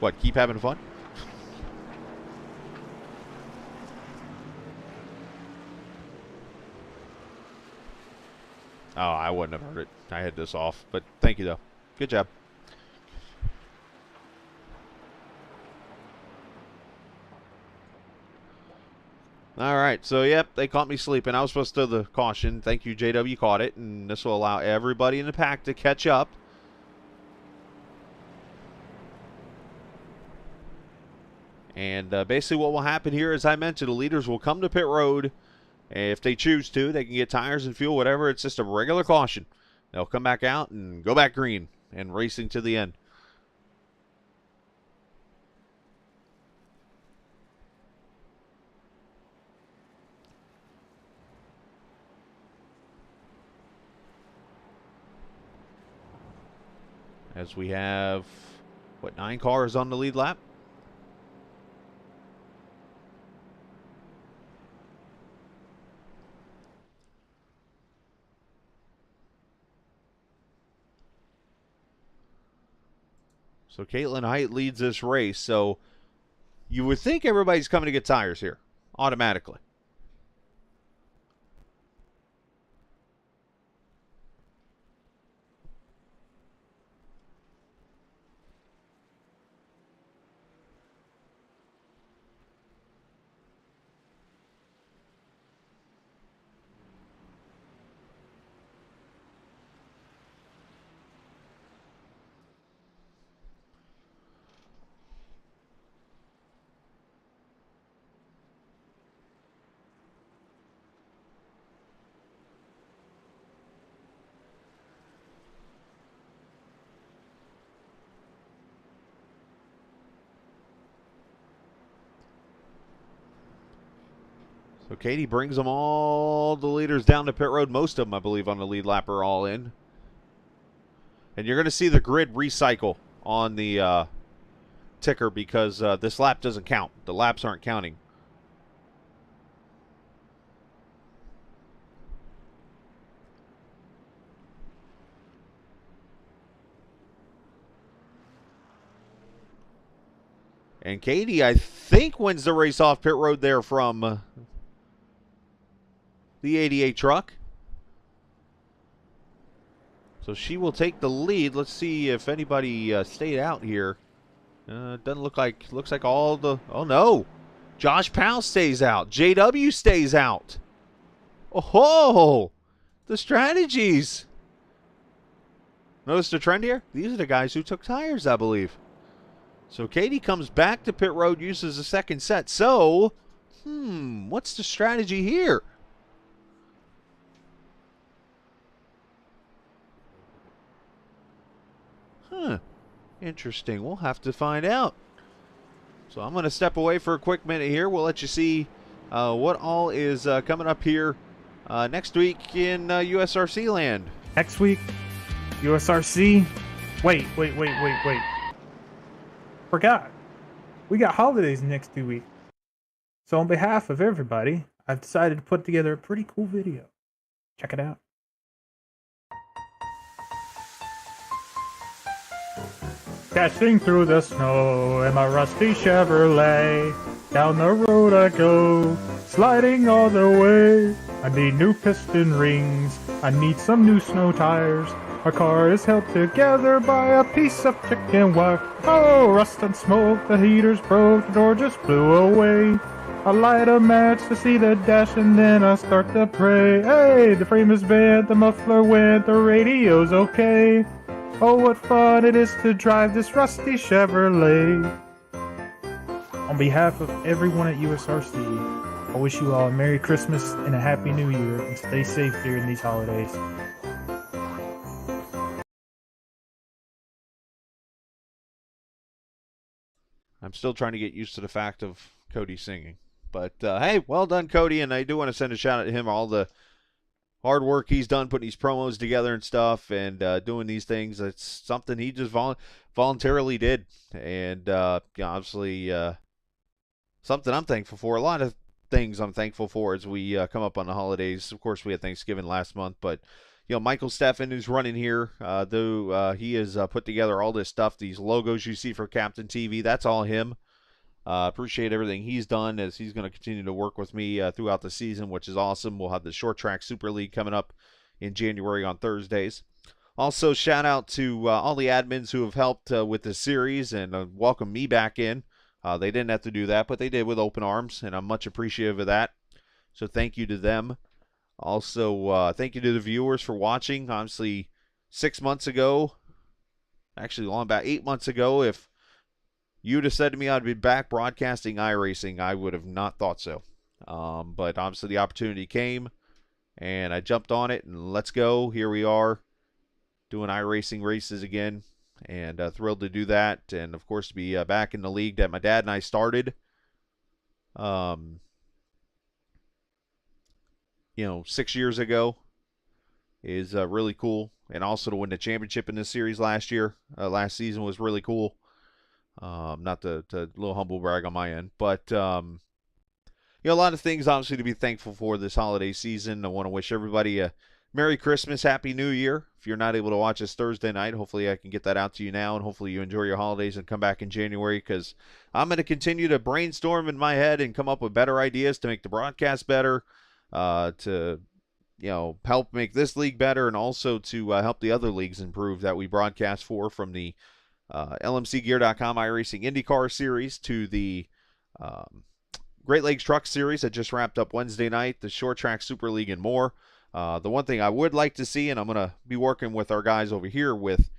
What? Keep having fun? Oh, I wouldn't have heard it. I had this off. But thank you, though. Good job. All right. So, yep, they caught me sleeping. I was supposed to throw the caution. Thank you, JW. Caught it. And this will allow everybody in the pack to catch up. And basically what will happen here, as I mentioned, the leaders will come to pit road. If they choose to, they can get tires and fuel, whatever. It's just a regular caution. They'll come back out and go back green and racing to the end. As we have, what, 9 cars on the lead lap? So Caitlin Height leads this race. So you would think everybody's coming to get tires here automatically. So Katie brings them all, the leaders down to pit road. Most of them, I believe, on the lead lap are all in. And you're going to see the grid recycle on the ticker because this lap doesn't count. The laps aren't counting. And Katie, I think, wins the race off pit road there from the 88 truck. So she will take the lead. Let's see if anybody stayed out here. Doesn't look like, looks like all the, oh no. Josh Powell stays out. JW stays out. Oh, the strategies. Notice the trend here? These are the guys who took tires, I believe. So Katie comes back to pit road, uses the second set. So, what's the strategy here? Huh. Interesting. We'll have to find out. So I'm going to step away for a quick minute here. We'll let you see what all is coming up here next week in USRC land. Next week, USRC. Wait. Forgot. We got holidays next 2 weeks. So on behalf of everybody, I've decided to put together a pretty cool video. Check it out. Dashing through the snow in my rusty Chevrolet. Down the road I go, sliding all the way. I need new piston rings, I need some new snow tires. My car is held together by a piece of chicken wire. Oh, rust and smoke, the heater's broke, the door just blew away. I light a match to see the dash and then I start to pray. Hey, the frame is bent, the muffler went, the radio's okay. Oh, what fun it is to drive this rusty Chevrolet. On behalf of everyone at USRC, I wish you all a Merry Christmas and a Happy New Year, and stay safe during these holidays. I'm still trying to get used to the fact of Cody singing. But, hey, well done, Cody, and I do want to send a shout out to him, all the hard work he's done putting these promos together and stuff and doing these things. It's something he just voluntarily did. And obviously something I'm thankful for. A lot of things I'm thankful for as we come up on the holidays. Of course, we had Thanksgiving last month. But, Michael Steffen, who's running here, though he has put together all this stuff. These logos you see for Captain TV, that's all him. Appreciate everything he's done as he's going to continue to work with me throughout the season, which is awesome. We'll have the Short Track Super League coming up in January on Thursdays. Also, shout out to all the admins who have helped with this series and welcomed me back in. They didn't have to do that, but they did with open arms, and I'm much appreciative of that. So thank you to them. Also, thank you to the viewers for watching. Honestly, 6 months ago, actually long about 8 months ago, if you'd have said to me I'd be back broadcasting iRacing, I would have not thought so. But obviously the opportunity came, and I jumped on it, and let's go. Here we are doing iRacing races again, and thrilled to do that. And, of course, to be back in the league that my dad and I started, 6 years ago is really cool. And also to win the championship in this series last season was really cool. Not to little humble brag on my end, but a lot of things obviously to be thankful for this holiday season. I want to wish everybody a Merry Christmas, Happy New Year. If you're not able to watch this Thursday night, hopefully I can get that out to you now, and hopefully you enjoy your holidays and come back in January, because I'm going to continue to brainstorm in my head and come up with better ideas to make the broadcast better, to help make this league better, and also to help the other leagues improve that we broadcast for, from the LMCgear.com iRacing IndyCar Series to the Great Lakes Truck Series that just wrapped up Wednesday night, the Short Track Super League, and more. The one thing I would like to see, and I'm going to be working with our guys over here with,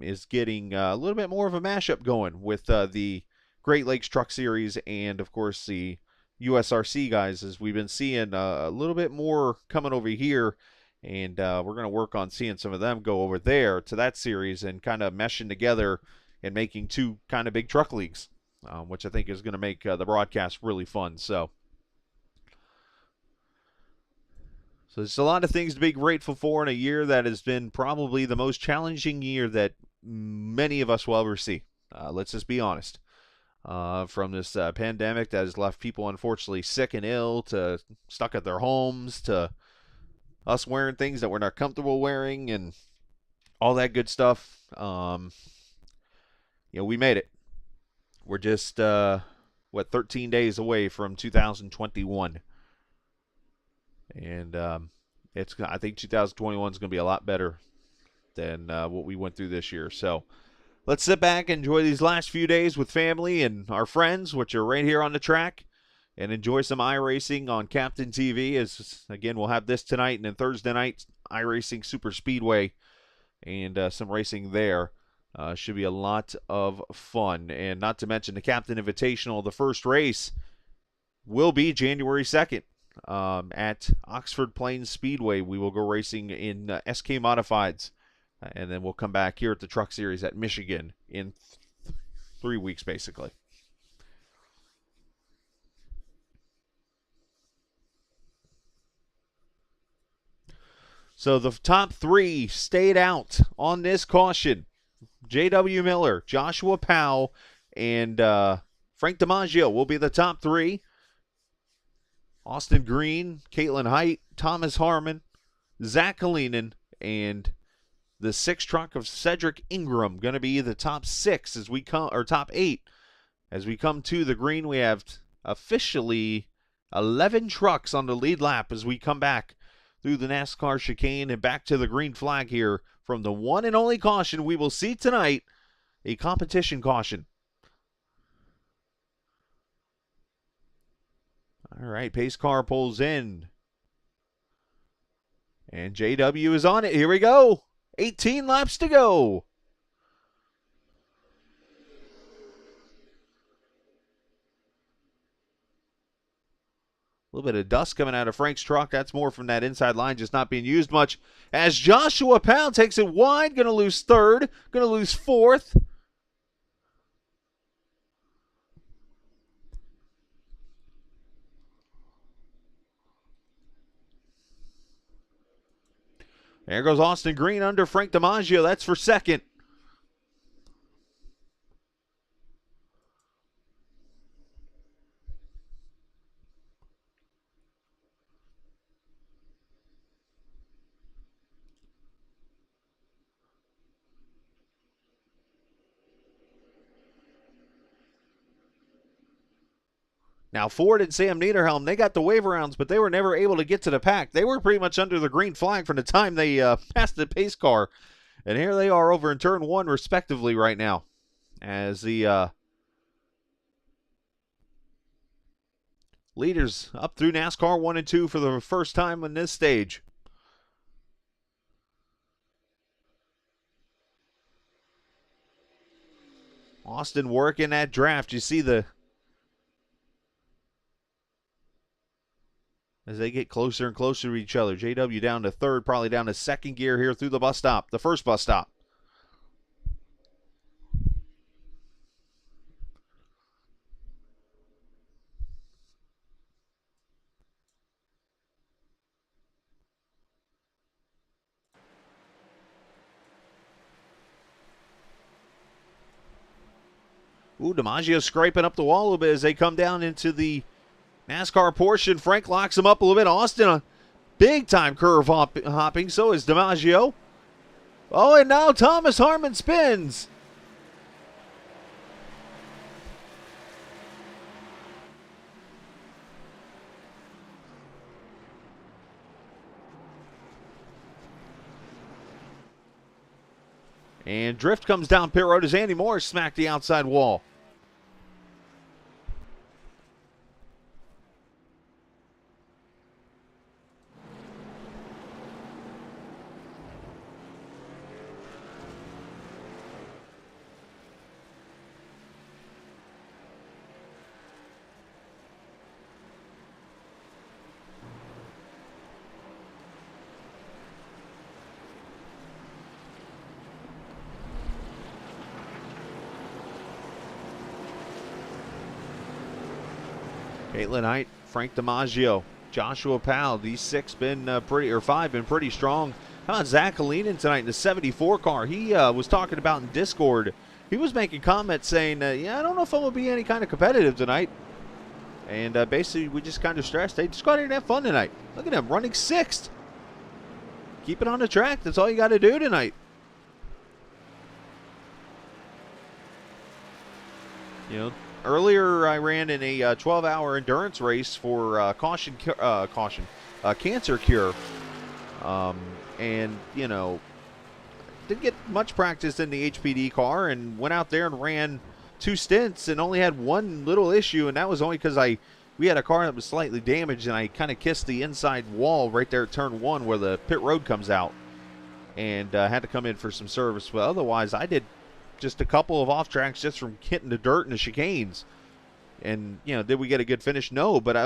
is getting a little bit more of a mashup going with the Great Lakes Truck Series and, of course, the USRC guys, as we've been seeing a little bit more coming over here. And we're going to work on seeing some of them go over there to that series and kind of meshing together and making two kind of big truck leagues, which I think is going to make the broadcast really fun. So there's a lot of things to be grateful for in a year that has been probably the most challenging year that many of us will ever see. Let's just be honest. From this pandemic that has left people unfortunately sick and ill, to stuck at their homes, to us wearing things that we're not comfortable wearing, and all that good stuff. We made it. We're just 13 days away from 2021, and I think 2021 is going to be a lot better than what we went through this year. So let's sit back and enjoy these last few days with family and our friends, which are right here on the track, and enjoy some iRacing on Captain TV. As again, we'll have this tonight, and then Thursday night, iRacing Super Speedway, and some racing there. Should be a lot of fun. And not to mention the Captain Invitational, the first race will be January 2nd at Oxford Plains Speedway. We will go racing in SK Modifieds, and then we'll come back here at the Truck Series at Michigan in 3 weeks, basically. So the top three stayed out on this caution. J.W. Miller, Joshua Powell, and Frank DiMaggio will be the top three. Austin Green, Caitlin Height, Thomas Harmon, Zach Kalinin, and the sixth truck of Cedric Ingram going to be the top six as we come, or top eight. As we come to the green, we have officially 11 trucks on the lead lap as we come back through the NASCAR chicane and back to the green flag here from the one and only caution we will see tonight, a competition caution. All right, pace car pulls in. And JW is on it. Here we go. 18 laps to go. A little bit of dust coming out of Frank's truck. That's more from that inside line just not being used much. As Joshua Powell takes it wide, going to lose third, going to lose fourth. There goes Austin Green under Frank DiMaggio. That's for second. Now, Ford and Sam Niederhelm, they got the wave rounds, but they were never able to get to the pack. They were pretty much under the green flag from the time they passed the pace car. And here they are over in turn one, respectively, right now. As the leaders up through NASCAR 1 and 2 for the first time on this stage. Austin working that draft. You see as they get closer and closer to each other. JW down to third, probably down to second gear here through the bus stop, the first bus stop. Ooh, DiMaggio scraping up the wall a little bit as they come down into the NASCAR portion. Frank locks him up a little bit. Austin, a big-time curve hopping. So is DiMaggio. Oh, and now Thomas Harmon spins. And drift comes down pit road as Andy Morris smacked the outside wall. Caitlin Height, Frank DiMaggio, Joshua Powell. These six been five been pretty strong. How about Zach Kalinin tonight in the 74 car? He was talking about in Discord. He was making comments saying, yeah, I don't know if I'm going to be any kind of competitive tonight. And basically, we just kind of stressed, hey, just go out here and have fun tonight. Look at him running sixth. Keep it on the track. That's all you got to do tonight. You know, earlier I ran in a 12-hour endurance race for cancer cure. And, you know, didn't get much practice in the HPD car and went out there and ran 2 stints and only had one little issue, and that was only because we had a car that was slightly damaged, and I kind of kissed the inside wall right there at turn 1 where the pit road comes out, and had to come in for some service. But otherwise, I did just a couple of off tracks just from hitting the dirt and the chicanes. And, you know, did we get a good finish? No, but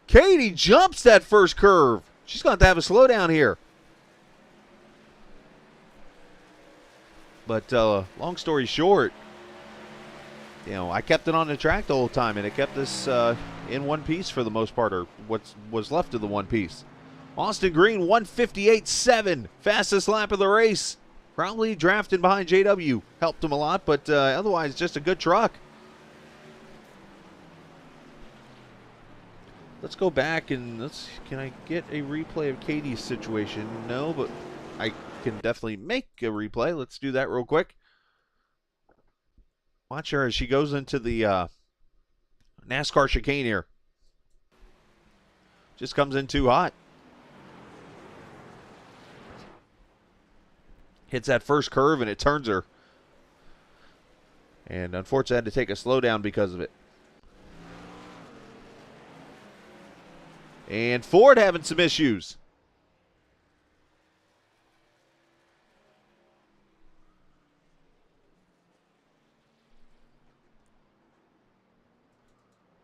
Katie jumps that first curve. She's going to have a slowdown here. But long story short, you know, I kept it on the track the whole time, and it kept us in one piece for the most part, or what was left of the one piece. Austin Green, 158.7. Fastest lap of the race. Probably drafted behind JW. Helped him a lot, but otherwise just a good truck. Let's go back and can I get a replay of Katie's situation? No, but I can definitely make a replay. Let's do that real quick. Watch her as she goes into the NASCAR chicane here. Just comes in too hot. Hits that first curve and it turns her. And unfortunately, I had to take a slowdown because of it. And Ford having some issues.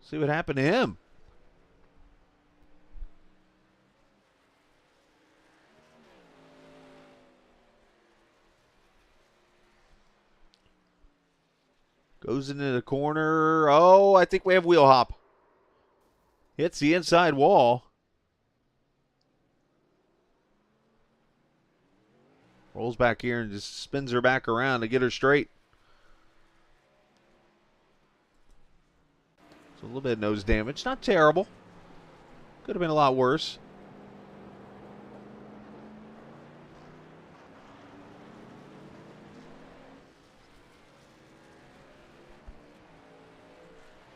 See what happened to him. Goes into the corner. Oh, I think we have wheel hop. Hits the inside wall. Rolls back here and just spins her back around to get her straight. So a little bit of nose damage. Not terrible. Could have been a lot worse.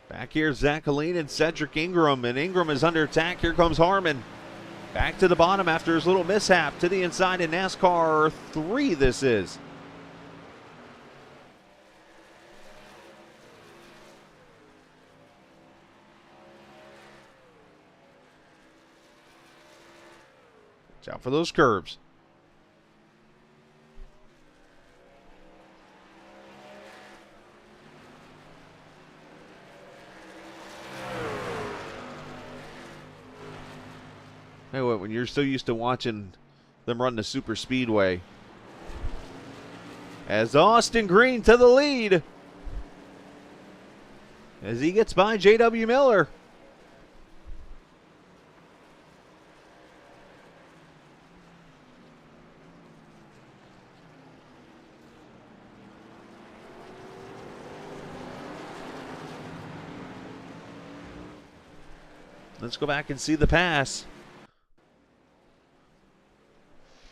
Back here, Zach Helene and Cedric Ingram. And Ingram is under attack. Here comes Harmon. Back to the bottom after his little mishap. To the inside in NASCAR 3 this is. Watch out for those curves. Hey, what, when you're so used to watching them run the super speedway. As Austin Green to the lead. As he gets by J.W. Miller. Let's go back and see the pass.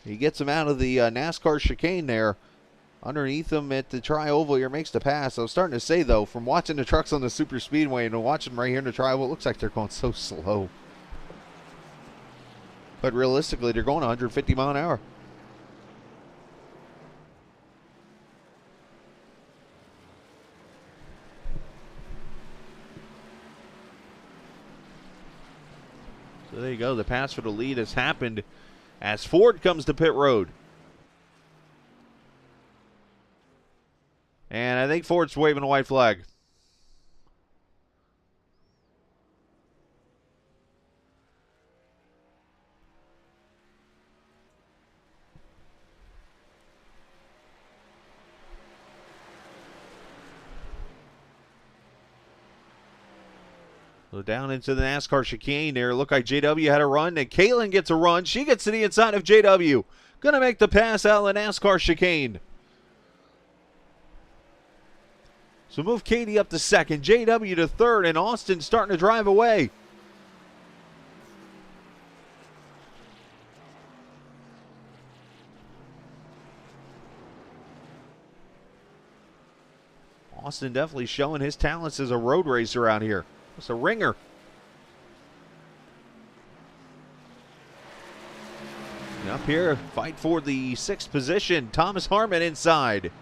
He gets him out of the NASCAR chicane there. Underneath him at the tri-oval here, makes the pass. I was starting to say, though, from watching the trucks on the super speedway and watching them right here in the tri-oval, it looks like they're going so slow. But realistically, they're going 150 mile an hour. So there you go. The pass for the lead has happened as Ford comes to pit road. And I think Ford's waving a white flag. So down into the NASCAR chicane there. Looked like JW had a run, and Caitlin gets a run. She gets to the inside of JW. Gonna make the pass out of the NASCAR chicane. So move Katie up to second, JW to third, and Austin starting to drive away. Austin definitely showing his talents as a road racer out here. It's a ringer. And up here, fight for the 6th position. Thomas Harmon inside.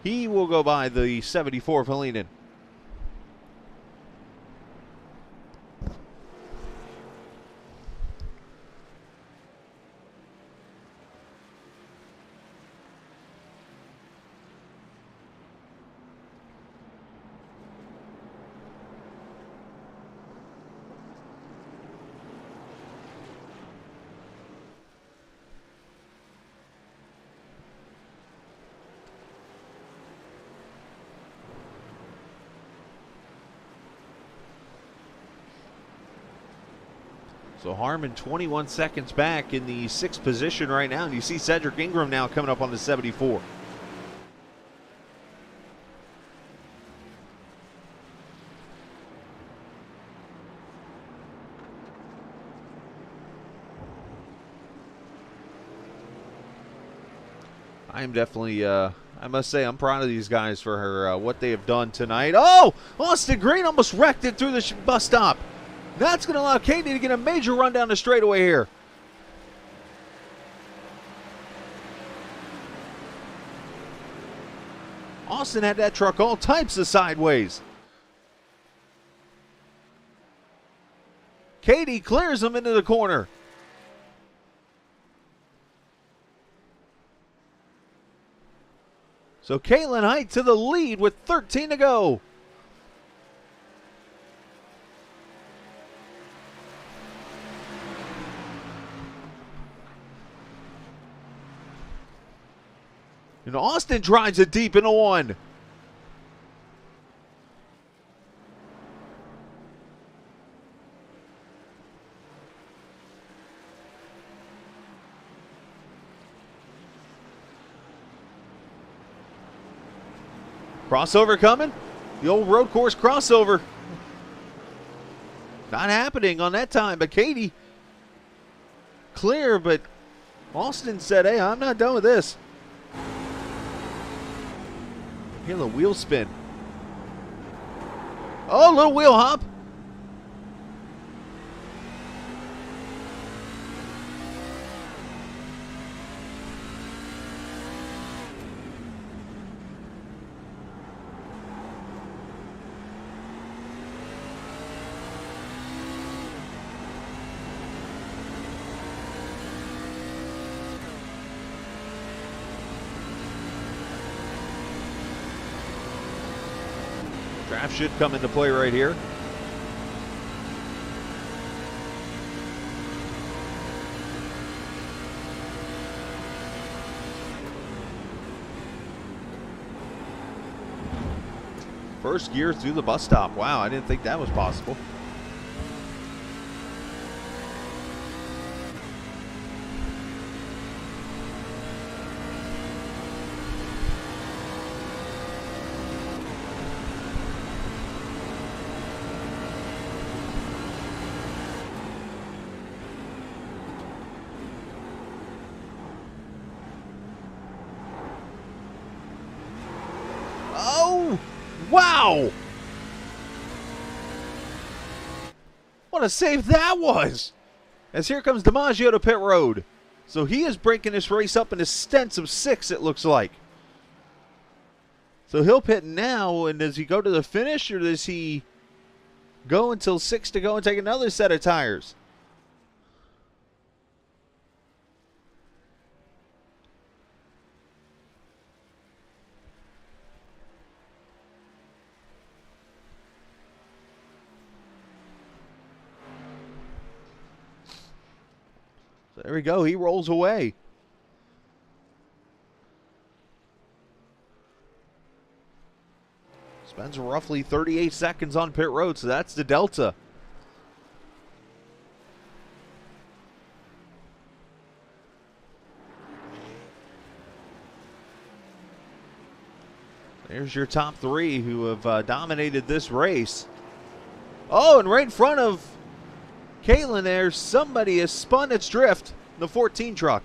He will go by the 74 of Helenen. So Harmon 21 seconds back in the 6th position right now. And you see Cedric Ingram now coming up on the 74. I am definitely, I must say, I'm proud of these guys for what they have done tonight. Oh, Austin Green almost wrecked it through the bus stop. That's going to allow Katie to get a major run down the straightaway here. Austin had that truck all types of sideways. Katie clears him into the corner. So Caitlin Height to the lead with 13 to go. And Austin drives it deep into one. Crossover coming. The old road course crossover. Not happening on that time, but Katie clear, but Austin said, hey, I'm not done with this. Hear the wheel spin. Oh, little wheel hop. Draft should come into play right here. First gear through the bus stop. Wow, I didn't think that was possible. Oh, wow! What a save that was! As here comes DiMaggio to pit road. So he is breaking this race up into stints of 6, it looks like. So he'll pit now, and does he go to the finish, or does he go until 6 to go and take another set of tires? So there we go. He rolls away. Spends roughly 38 seconds on pit road, so that's the delta. There's your top 3 who have dominated this race. Oh, and right in front of Caitlin there, somebody has spun its drift, the 14 truck.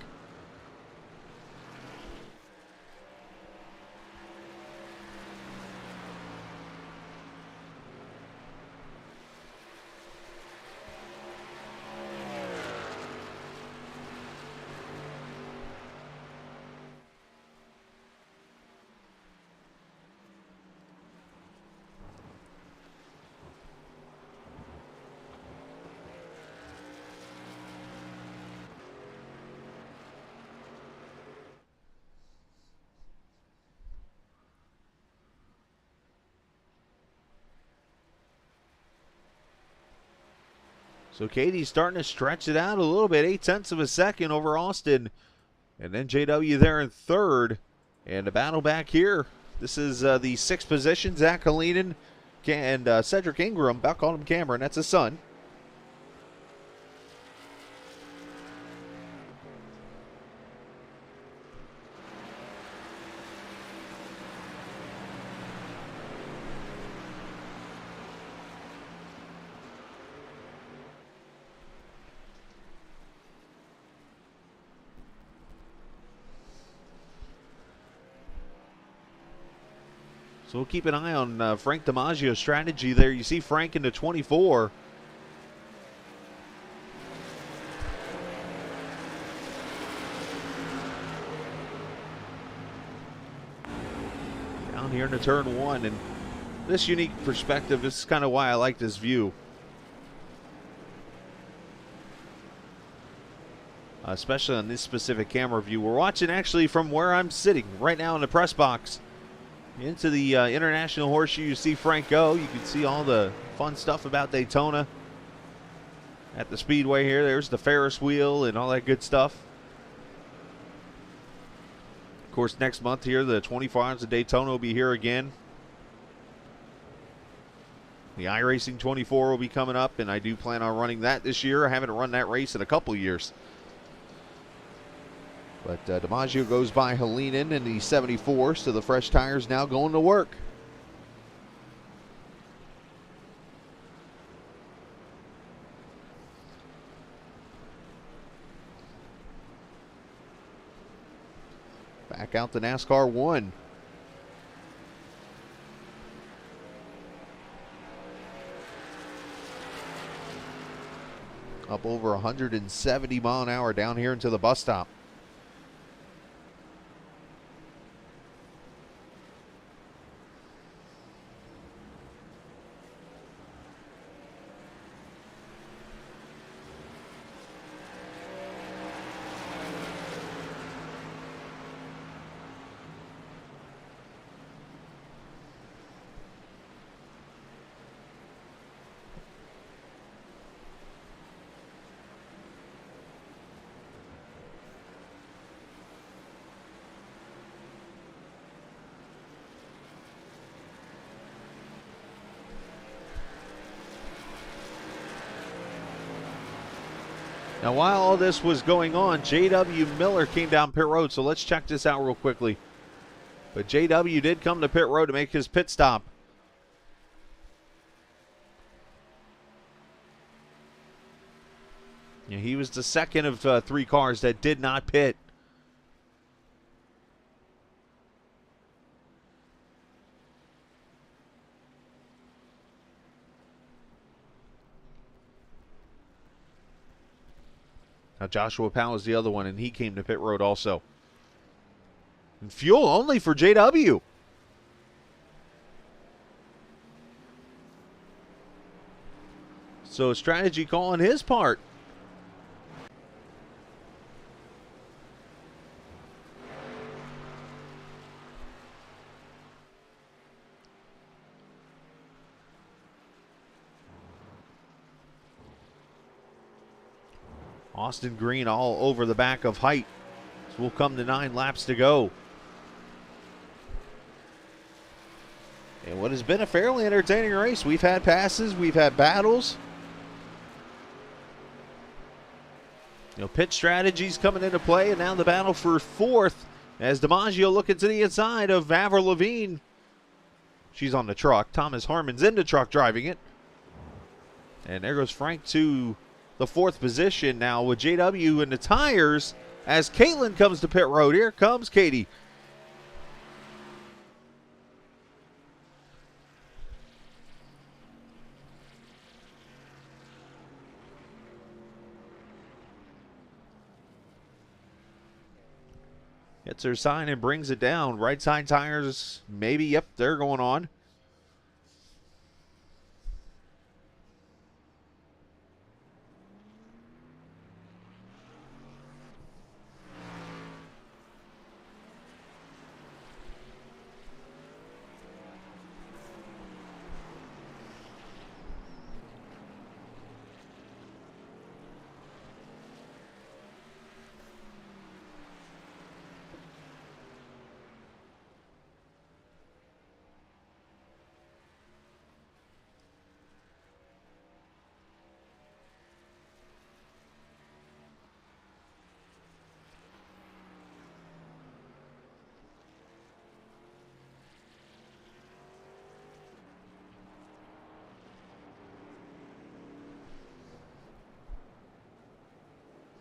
So Katie's starting to stretch it out a little bit, 0.8 of a second over Austin. And then JW there in 3rd. And a battle back here. This is the 6th position. Zach Kalinin and Cedric Ingram. About called him Cameron. That's his son. So we'll keep an eye on Frank DiMaggio's strategy there. You see Frank into 24. Down here into turn 1. And this unique perspective, this is kind of why I like this view. Especially on this specific camera view. We're watching actually from where I'm sitting right now in the press box. Into the International Horseshoe, you see Frank go. You can see all the fun stuff about Daytona at the Speedway here. There's the Ferris wheel and all that good stuff. Of course, next month here, the 24 Hours of Daytona will be here again. The iRacing 24 will be coming up, and I do plan on running that this year. I haven't run that race in a couple years. But DiMaggio goes by Helenen in the 74, so the fresh tires now going to work. Back out to NASCAR 1. Up over 170 mile an hour down here into the bus stop. Now, while all this was going on, J.W. Miller came down pit road, so let's check this out real quickly. But J.W. did come to pit road to make his pit stop. Yeah, he was the second of 3 cars that did not pit. Now Joshua Powell is the other one, and he came to pit road also. And fuel only for JW. So a strategy call on his part. Austin Green all over the back of Height. So we'll come to 9 laps to go. And what has been a fairly entertaining race. We've had passes, we've had battles. You know, pit strategies coming into play, and now the battle for 4th as DiMaggio looking to the inside of Avril Lavigne. She's on the truck. Thomas Harmon's in the truck driving it. And there goes Frank to the 4th position now with JW in the tires as Caitlin comes to pit road. Here comes Katie. Gets her sign and brings it down. Right side tires, maybe, yep, they're going on.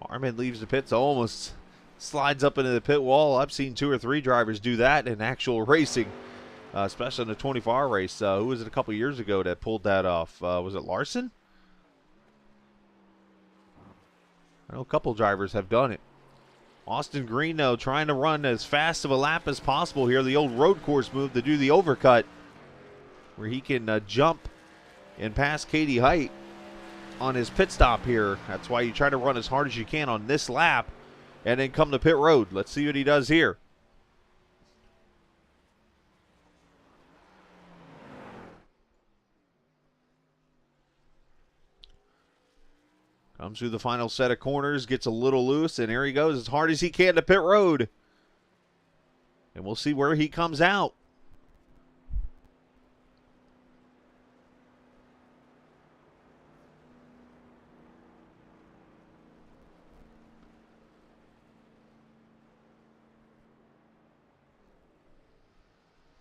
Harmon leaves the pits, almost slides up into the pit wall. I've seen 2 or 3 drivers do that in actual racing. especially in the 24-hour race. Who was it a couple years ago that pulled that off? Was it Larson? I know a couple drivers have done it. Austin Green, though, trying to run as fast of a lap as possible here. The old road course move to do the overcut, where he can jump and pass Katie Height on his pit stop here. That's why you try to run as hard as you can on this lap and then come to pit road. Let's see what he does here. Comes through the final set of corners, gets a little loose, and there he goes as hard as he can to pit road. And we'll see where he comes out.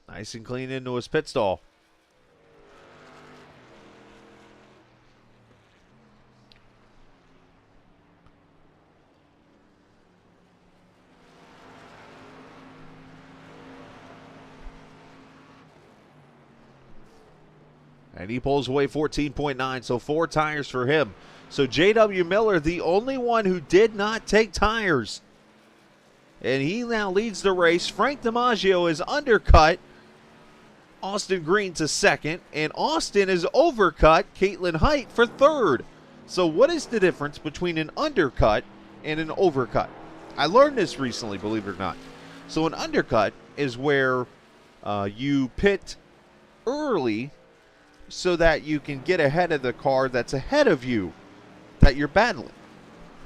Nice and clean into his pit stall. And he pulls away 14.9, so 4 tires for him. So J.W. Miller, the only one who did not take tires. And he now leads the race. Frank DiMaggio is undercut Austin Green to second, and Austin is overcut Caitlin Height for third. So what is the difference between an undercut and an overcut? I learned this recently, believe it or not. So an undercut is where you pit early so that you can get ahead of the car that's ahead of you that you're battling.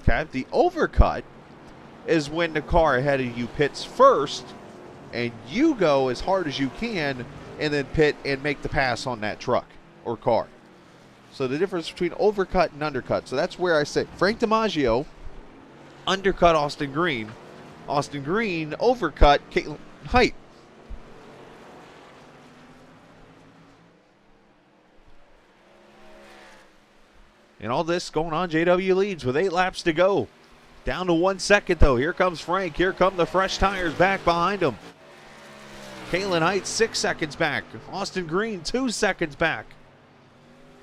Okay? The overcut is when the car ahead of you pits first and you go as hard as you can and then pit and make the pass on that truck or car. So the difference between overcut and undercut. So that's where I say Frank DiMaggio undercut Austin Green. Austin Green overcut Caitlin Height. And all this going on, JW leads with 8 laps to go. Down to 1 second, though. Here comes Frank. Here come the fresh tires back behind him. Caitlin Height 6 seconds back. Austin Green 2 seconds back.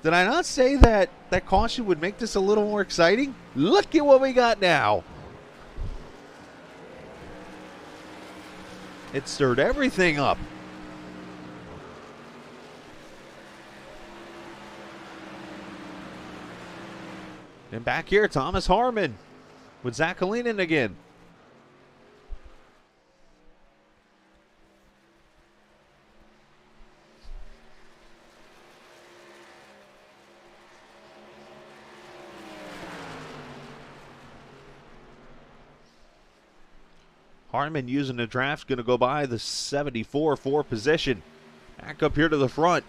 Did I not say that that caution would make this a little more exciting? Look at what we got now. It stirred everything up. And back here, Thomas Harmon with Zach Kalinin again. Harmon using the draft, going to go by the 74 for position. Back up here to the front.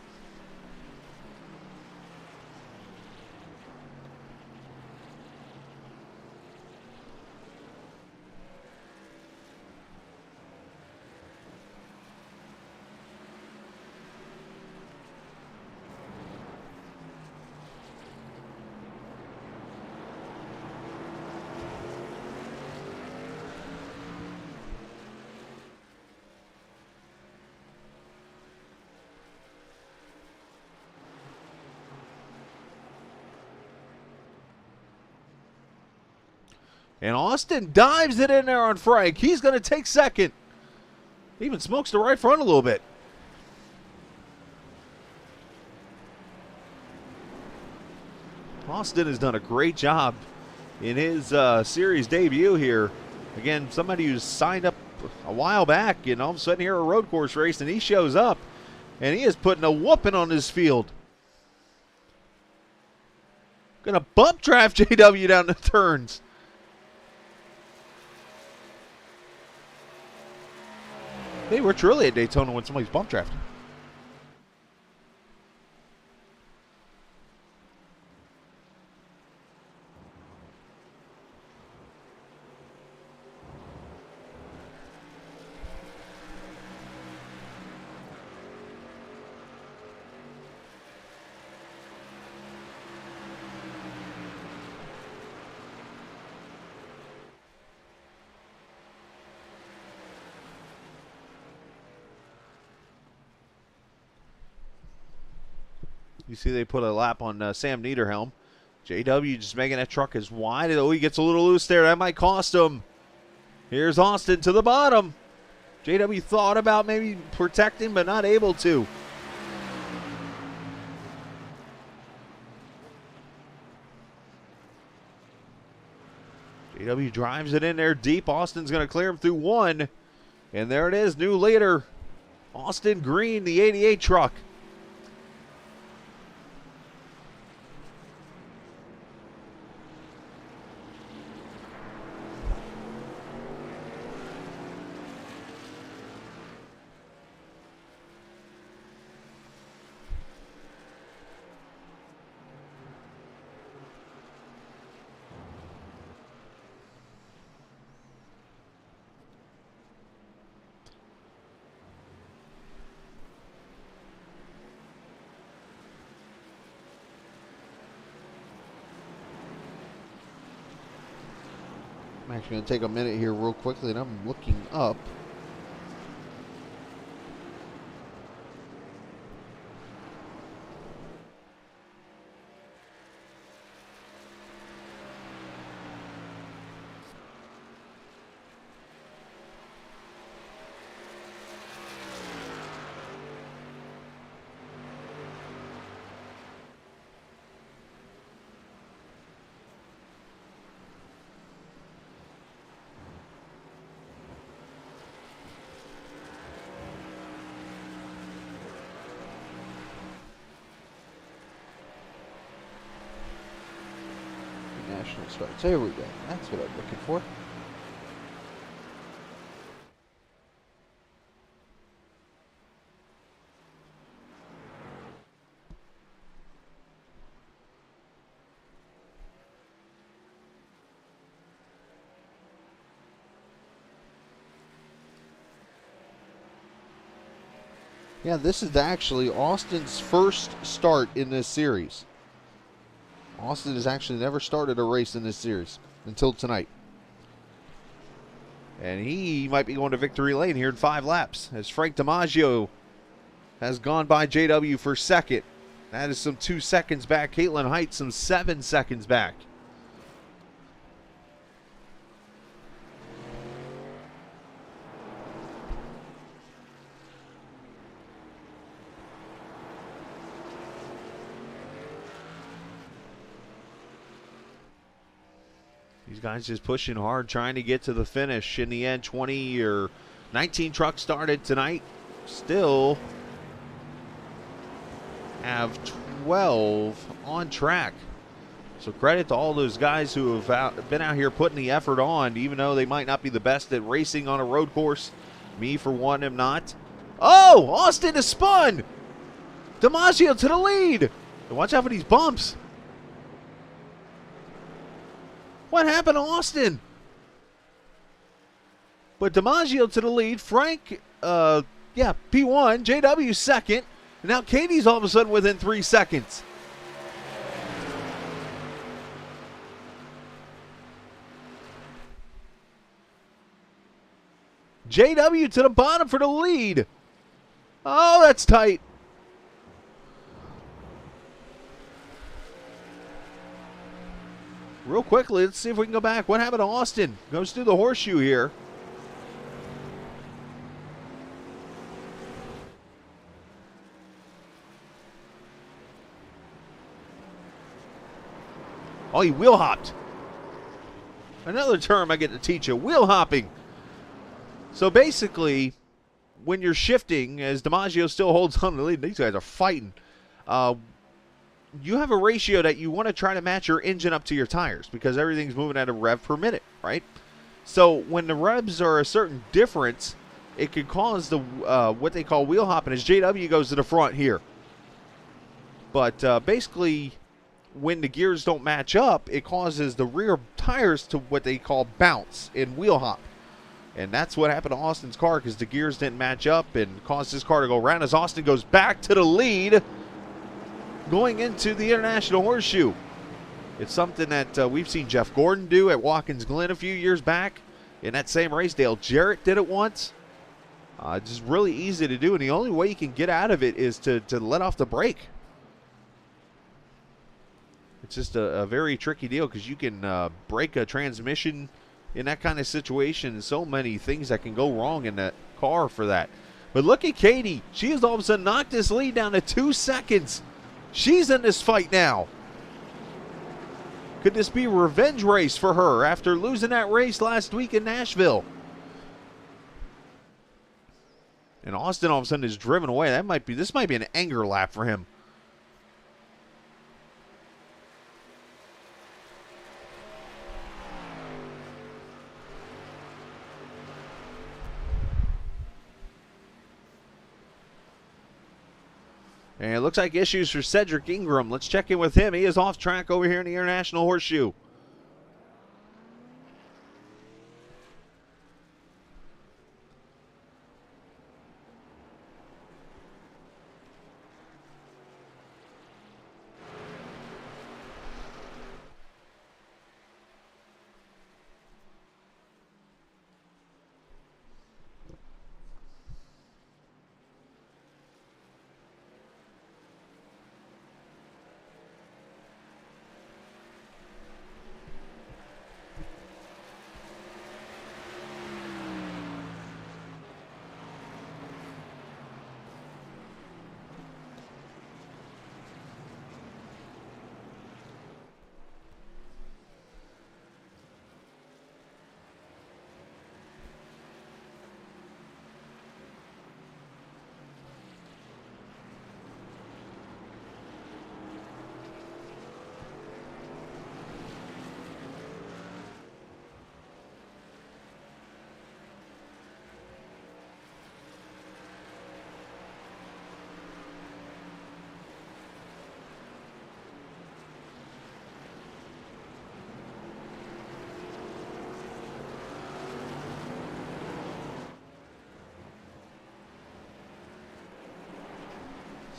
And Austin dives it in there on Frank. He's going to take second. Even smokes the right front a little bit. Austin has done a great job in his series debut here. Again, somebody who's signed up a while back, and all of a sudden here a road course race, and he shows up, and he is putting a whooping on his field. Going to bump draft JW down the turns. Hey, we're truly at Daytona when somebody's bump drafting. You see they put a lap on Sam Niederhelm. JW just making that truck as wide. Oh, he gets a little loose there. That might cost him. Here's Austin to the bottom. JW thought about maybe protecting, but not able to. JW drives it in there deep. Austin's going to clear him through one. And there it is, new leader, Austin Green, the 88 truck. I'm actually going to take a minute here real quickly, and I'm looking up. National starts. There we go. That's what I'm looking for. Yeah, this is actually Austin's first start in this series. Austin has actually never started a race in this series until tonight. And he might be going to victory lane here in 5 laps as Frank DiMaggio has gone by JW for second. That is some 2 seconds back. Caitlin Height some 7 seconds back. These guys just pushing hard, trying to get to the finish. In the end, 20 or 19 trucks started tonight. Still have 12 on track. So credit to all those guys who have been out here putting the effort on, even though they might not be the best at racing on a road course. Me, for one, am not. Oh, Austin is spun. DiMaggio to the lead. And watch out for these bumps. What happened to Austin? But DiMaggio to the lead. Frank, P1. JW second. And now Katie's all of a sudden within 3 seconds. JW to the bottom for the lead. Oh, that's tight. Real quickly, let's see if we can go back. What happened to Austin? Goes through the horseshoe here. Oh, he wheel hopped. Another term I get to teach you, wheel hopping. So basically, when you're shifting, as DiMaggio still holds on to the lead, these guys are fighting. You have a ratio that you want to try to match your engine up to your tires because everything's moving at a rev per minute, right? So when the revs are a certain difference, it could cause the what they call wheel hopping as JW goes to the front here. But basically, when the gears don't match up, it causes the rear tires to what they call bounce and wheel hop. And that's what happened to Austin's car because the gears didn't match up and caused his car to go around as Austin goes back to the lead going into the International Horseshoe. It's something that we've seen Jeff Gordon do at Watkins Glen a few years back. In that same race, Dale Jarrett did it once. It's just really easy to do, and the only way you can get out of it is to let off the brake. It's just a very tricky deal because you can break a transmission in that kind of situation. So many things that can go wrong in that car for that. But look at Katie. She has all of a sudden knocked this lead down to 2 seconds. She's in this fight now. Could this be a revenge race for her after losing that race last week in Nashville? And Austin all of a sudden is driven away. This might be an anger lap for him. And it looks like issues for Cedric Ingram. Let's check in with him. He is off track over here in the International Horseshoe.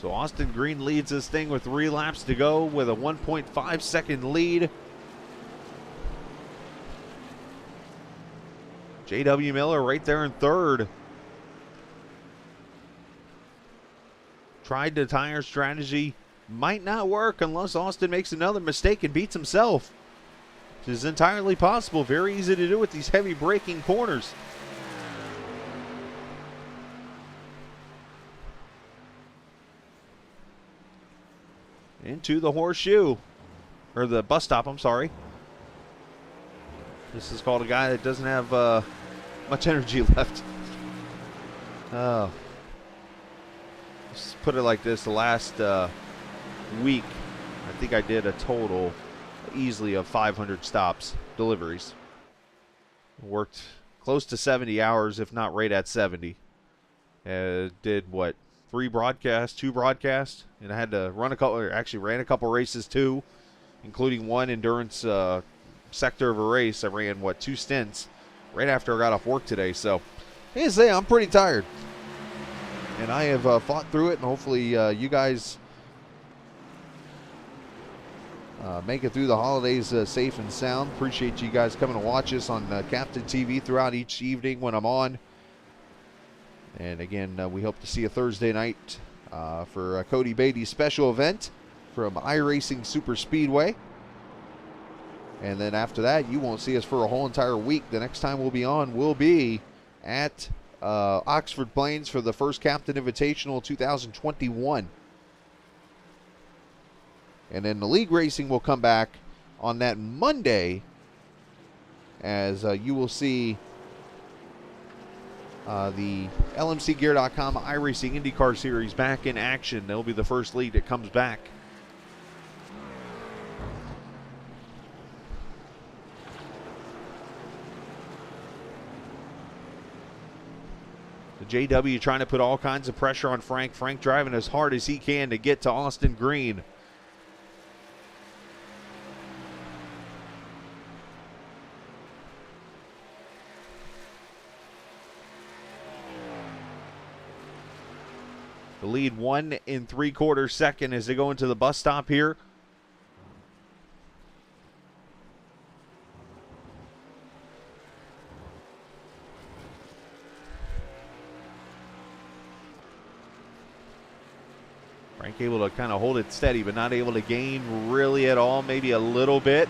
So Austin Green leads this thing with 3 laps to go with a 1.5 second lead. J.W. Miller right there in third. Tried the tire strategy. Might not work unless Austin makes another mistake and beats himself. Which is entirely possible. Very easy to do with these heavy braking corners. Into the horseshoe. Or the bus stop, I'm sorry. This is called a guy that doesn't have much energy left. Oh. Let's put it like this. The last week, I think I did a total easily of 500 stops, deliveries. Worked close to 70 hours, if not right at 70. Did what? 2 broadcasts, and I had to run ran a couple races too, including one endurance sector of a race. I ran 2 stints right after I got off work today. So, I say I'm pretty tired, and I have fought through it, and hopefully you guys make it through the holidays safe and sound. Appreciate you guys coming to watch us on Captain TV throughout each evening when I'm on. And again, we hope to see you Thursday night for Cody Beatty's special event from iRacing Super Speedway. And then after that, you won't see us for a whole entire week. The next time we'll be on will be at Oxford Plains for the first Captain Invitational 2021. And then the league racing will come back on that Monday, as you will see the LMCgear.com iRacing IndyCar Series back in action. They'll be the first league that comes back. The JW trying to put all kinds of pressure on Frank. Frank driving as hard as he can to get to Austin Green. The lead 1 3/4 second as they go into the bus stop here. Frank able to kind of hold it steady, but not able to gain really at all, maybe a little bit.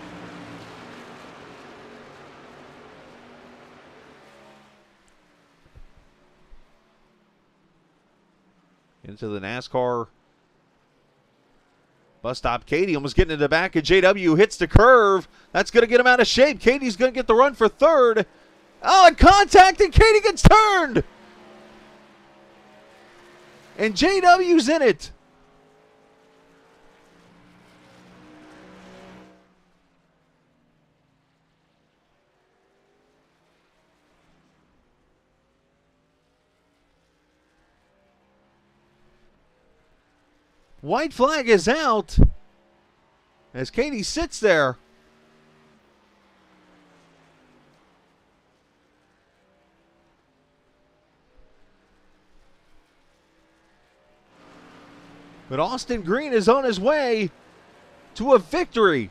Into the NASCAR bus stop. Katie almost getting in the back of JW, hits the curve. That's going to get him out of shape. Katie's going to get the run for third. Oh, and contact, and Katie gets turned. And JW's in it. White flag is out as Katie sits there. But Austin Green is on his way to a victory.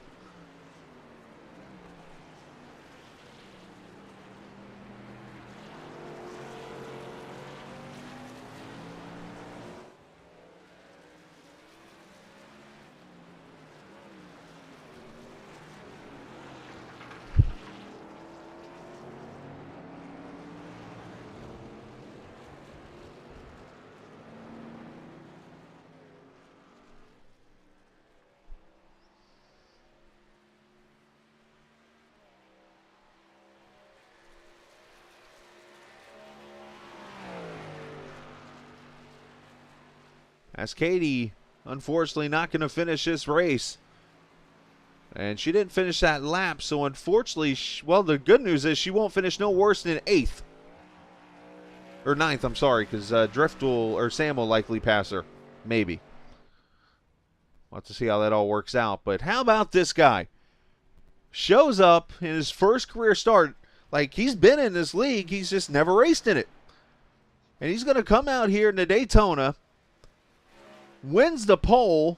As Katie, unfortunately, not going to finish this race. And she didn't finish that lap, so unfortunately, well, the good news is she won't finish no worse than 8th. Or 9th, I'm sorry, because Sam will likely pass her. Maybe. We'll have to see how that all works out. But how about this guy? Shows up in his first career start. Like, he's been in this league, he's just never raced in it. And he's going to come out here in the Daytona, wins the pole,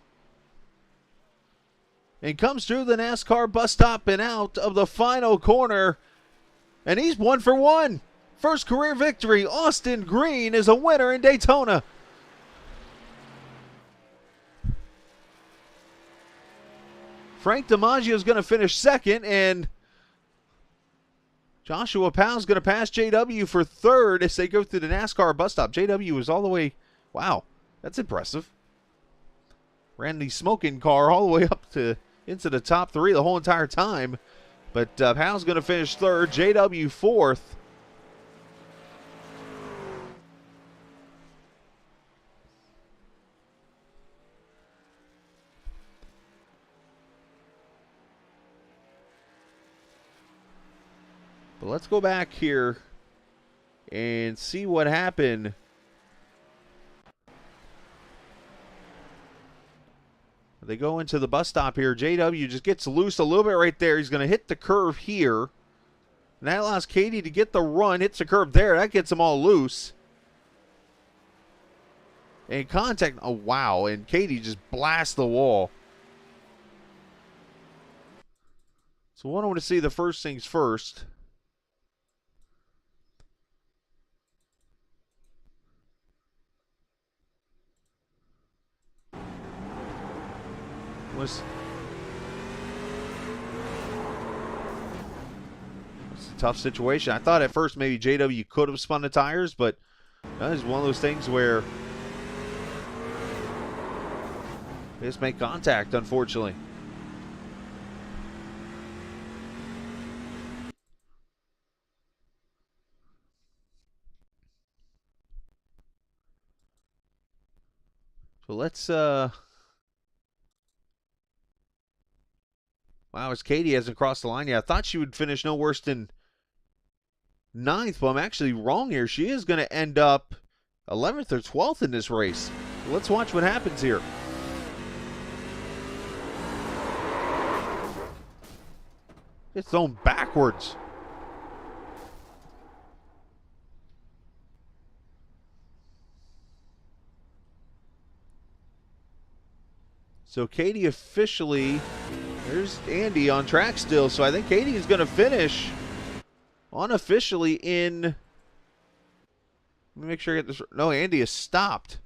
and comes through the NASCAR bus stop and out of the final corner. And he's 1 for 1. First career victory. Austin Green is a winner in Daytona. Frank DiMaggio is going to finish second, and Joshua Powell's going to pass JW for third as they go through the NASCAR bus stop. JW is all the way, wow, that's impressive. Ran the smoking car all the way up to into the top 3 the whole entire time. But Powell's going to finish third, JW fourth. But let's go back here and see what happened. They go into the bus stop here. JW just gets loose a little bit right there. He's going to hit the curve here. And that allows Katie to get the run. Hits the curve there. That gets them all loose. And contact. Oh, wow. And Katie just blasts the wall. So what I want to see the first things first. It's a tough situation. I thought at first maybe JW could have spun the tires, but that is one of those things where they just make contact, unfortunately. So let's wow, as Katie hasn't crossed the line yet. I thought she would finish no worse than 9th, but I'm actually wrong here. She is going to end up 11th or 12th in this race. So let's watch what happens here. It's thrown backwards. So Katie officially, there's Andy on track still, so I think Katie is going to finish unofficially in, let me make sure I get this, no, Andy is stopped.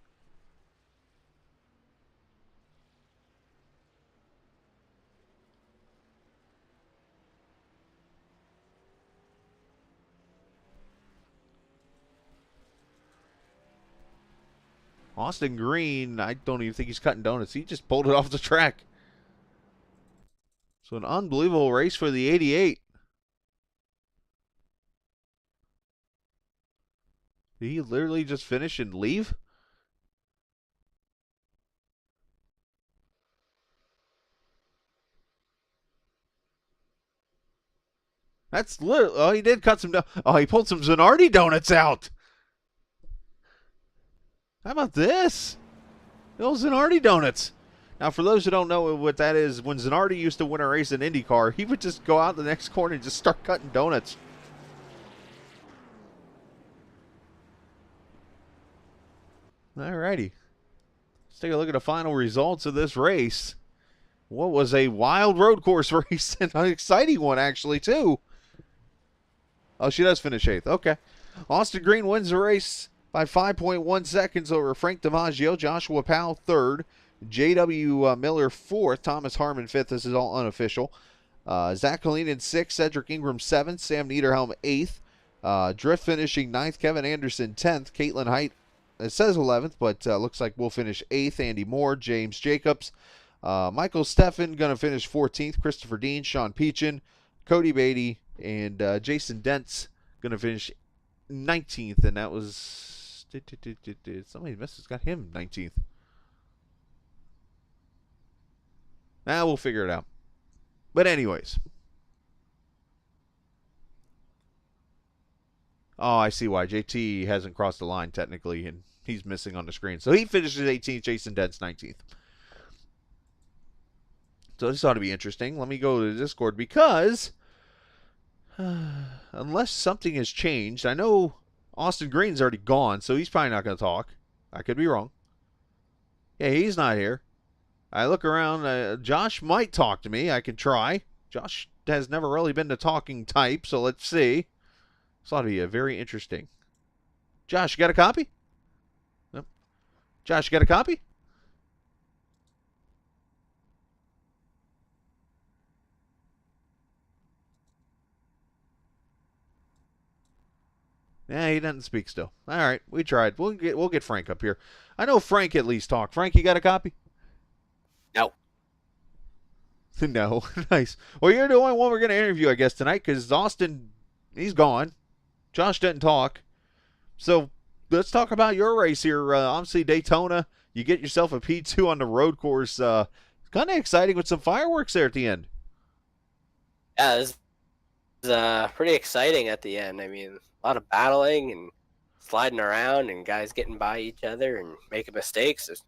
Austin Green, I don't even think he's cutting donuts. He just pulled it off the track. So an unbelievable race for the 88. Did he literally just finish and leave? That's literally, oh, he did cut some, oh, he pulled some Zanardi donuts out. How about this? Those Zanardi donuts. Now, for those who don't know what that is, when Zanardi used to win a race in IndyCar, he would just go out the next corner and just start cutting donuts. Alrighty. Let's take a look at the final results of this race. What was a wild road course race and an exciting one, actually, too. Oh, she does finish 8th. Okay. Austin Green wins the race by 5.1 seconds over Frank DiMaggio. Joshua Powell 3rd. J.W. Miller 4th. Thomas Harmon 5th. This is all unofficial. Zach Kalinin 6th. Cedric Ingram 7th. Sam Niederhelm 8th. Drift finishing 9th. Kevin Anderson 10th. Caitlin Height, it says 11th, but looks like we'll finish 8th. Andy Moore, James Jacobs. Michael Steffen going to finish 14th. Christopher Dean, Sean Peachin, Cody Beatty, and Jason Dent's going to finish 19th. And that was... somebody must have got him 19th. Now we'll figure it out. But anyways. Oh, I see why. JT hasn't crossed the line technically, and he's missing on the screen. So he finishes 18th. Jason Dent's 19th. So this ought to be interesting. Let me go to the Discord because unless something has changed, I know Austin Green's already gone, so he's probably not going to talk. I could be wrong. Yeah, he's not here. I look around. Josh might talk to me. I can try. Josh has never really been the talking type, so let's see. This ought to be very interesting. Josh, you got a copy? Nope. Josh, you got a copy? Yeah, he doesn't speak still. All right, we tried. We'll get Frank up here. I know Frank at least talked. Frank, you got a copy? No. No. Nice. Well, you're the only one we're going to interview, I guess, tonight because Austin, he's gone. Josh didn't talk. So let's talk about your race here. Obviously, Daytona, you get yourself a P2 on the road course. Kind of exciting with some fireworks there at the end. Yeah, it was pretty exciting at the end. I mean, a lot of battling and sliding around and guys getting by each other and making mistakes. It's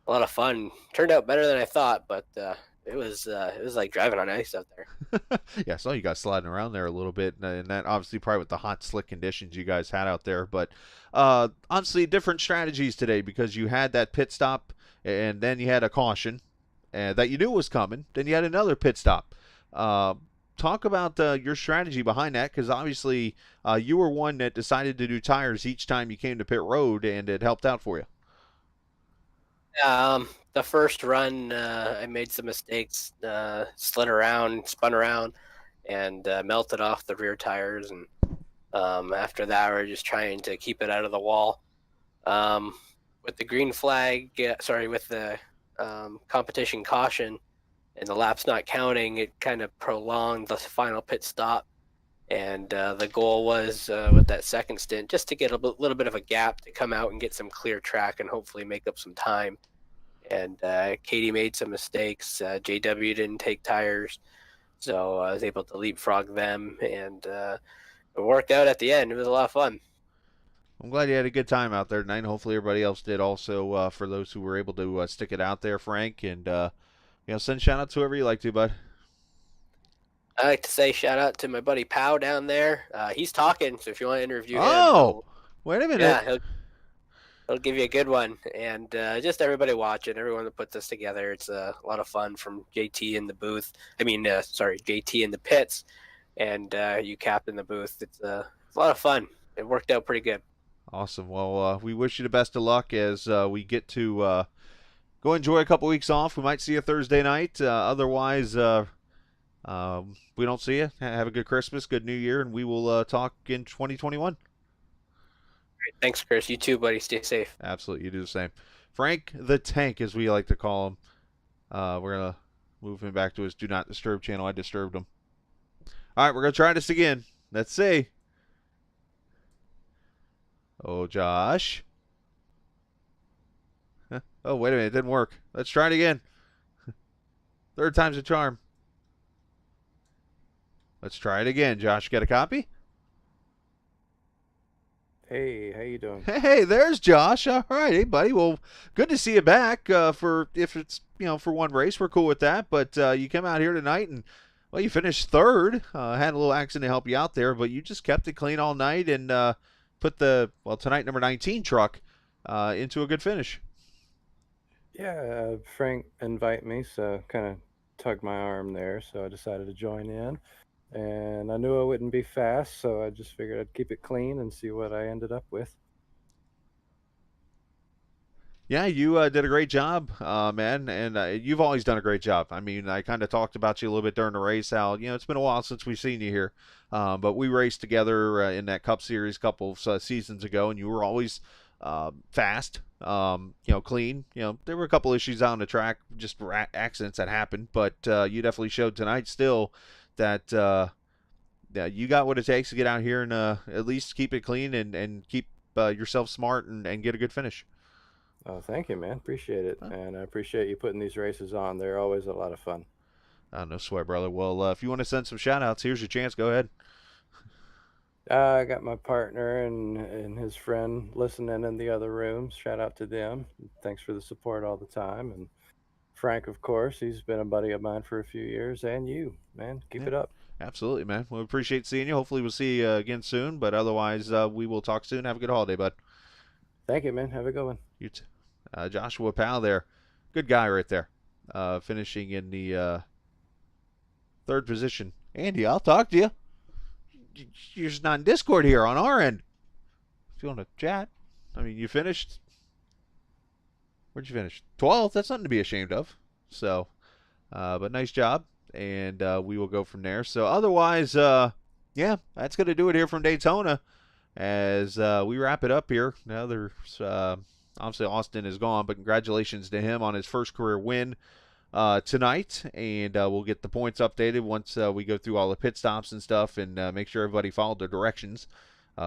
a lot of fun. Turned out better than I thought, but it was like driving on ice out there. Yeah, I saw you guys sliding around there a little bit, and that obviously probably with the hot, slick conditions you guys had out there. But honestly, different strategies today because you had that pit stop, and then you had a caution that you knew was coming. Then you had another pit stop. Talk about your strategy behind that because obviously you were one that decided to do tires each time you came to pit road, and it helped out for you. The first run, I made some mistakes, slid around, spun around, and melted off the rear tires. And after that, we're just trying to keep it out of the wall. With the green flag, with the competition caution and the laps not counting, it kind of prolonged the final pit stop. And the goal was with that second stint just to get a little bit of a gap to come out and get some clear track and hopefully make up some time. And Katie made some mistakes. JW didn't take tires, so I was able to leapfrog them, and it worked out at the end. It was a lot of fun. I'm glad you had a good time out there tonight. Hopefully everybody else did also for those who were able to stick it out there, Frank. And, send shout out to whoever you like to, bud. I like to say shout out to my buddy Pow down there. He's talking, so if you want to interview him. Oh, wait a minute. Yeah, he'll give you a good one. And just everybody watching, everyone that puts this together. It's a lot of fun from JT in the booth. JT in the pits and you Cap in the booth. It's a lot of fun. It worked out pretty good. Awesome. Well, we wish you the best of luck as we get to go enjoy a couple weeks off. We might see you Thursday night. Otherwise, we don't see you. Have a good Christmas, good New Year, and we will talk in 2021. Thanks, Chris. You too, buddy. Stay safe. Absolutely, you do the same. Frank the Tank, as we like to call him. We're gonna move him back to his Do Not Disturb channel. I disturbed him. All right, we're gonna try this again. Let's see. Oh, Josh. Oh, wait a minute, it didn't work. Let's try it again. Third time's a charm. Let's try it again. Josh, got a copy? Hey, how you doing? Hey, there's Josh. All right, hey, buddy. Well, good to see you back. For if it's for one race, we're cool with that. But you came out here tonight and well, you finished third. Had a little accident to help you out there, but you just kept it clean all night and put the tonight number 19 truck into a good finish. Yeah, Frank invited me, so kind of tugged my arm there, so I decided to join in. And I knew I wouldn't be fast, so I just figured I'd keep it clean and see what I ended up with. Yeah, you did a great job, man, and you've always done a great job. I mean, I kind of talked about you a little bit during the race, how it's been a while since we've seen you here, but we raced together in that Cup Series a couple of seasons ago, and you were always fast, clean. There were a couple issues out on the track, just accidents that happened, but you definitely showed tonight still that you got what it takes to get out here and at least keep it clean and keep yourself smart and get a good finish. Oh, thank you, man. Appreciate it. And I appreciate you putting these races on. They're always a lot of fun. No sweat, brother. Well, if you want to send some shout-outs, here's your chance. Go ahead. I got my partner and his friend listening in the other rooms. Shout out to them. Thanks for the support all the time. And Frank, of course, he's been a buddy of mine for a few years. And you, man, keep it up. Absolutely, man. We appreciate seeing you. Hopefully we'll see you again soon, but otherwise we will talk soon. Have a good holiday, bud. Thank you, man. Have a good one. You too. Joshua Powell there. Good guy right there. Finishing in the third position. Andy, I'll talk to you. You're just not in Discord here on our end. If you want to chat. I mean, you finished. Where'd you finish? 12th. That's nothing to be ashamed of. So, but nice job. And we will go from there. So, otherwise, yeah, that's going to do it here from Daytona as we wrap it up here. Now, there's obviously Austin is gone, but congratulations to him on his first career win tonight. And we'll get the points updated once we go through all the pit stops and stuff and make sure everybody followed their directions.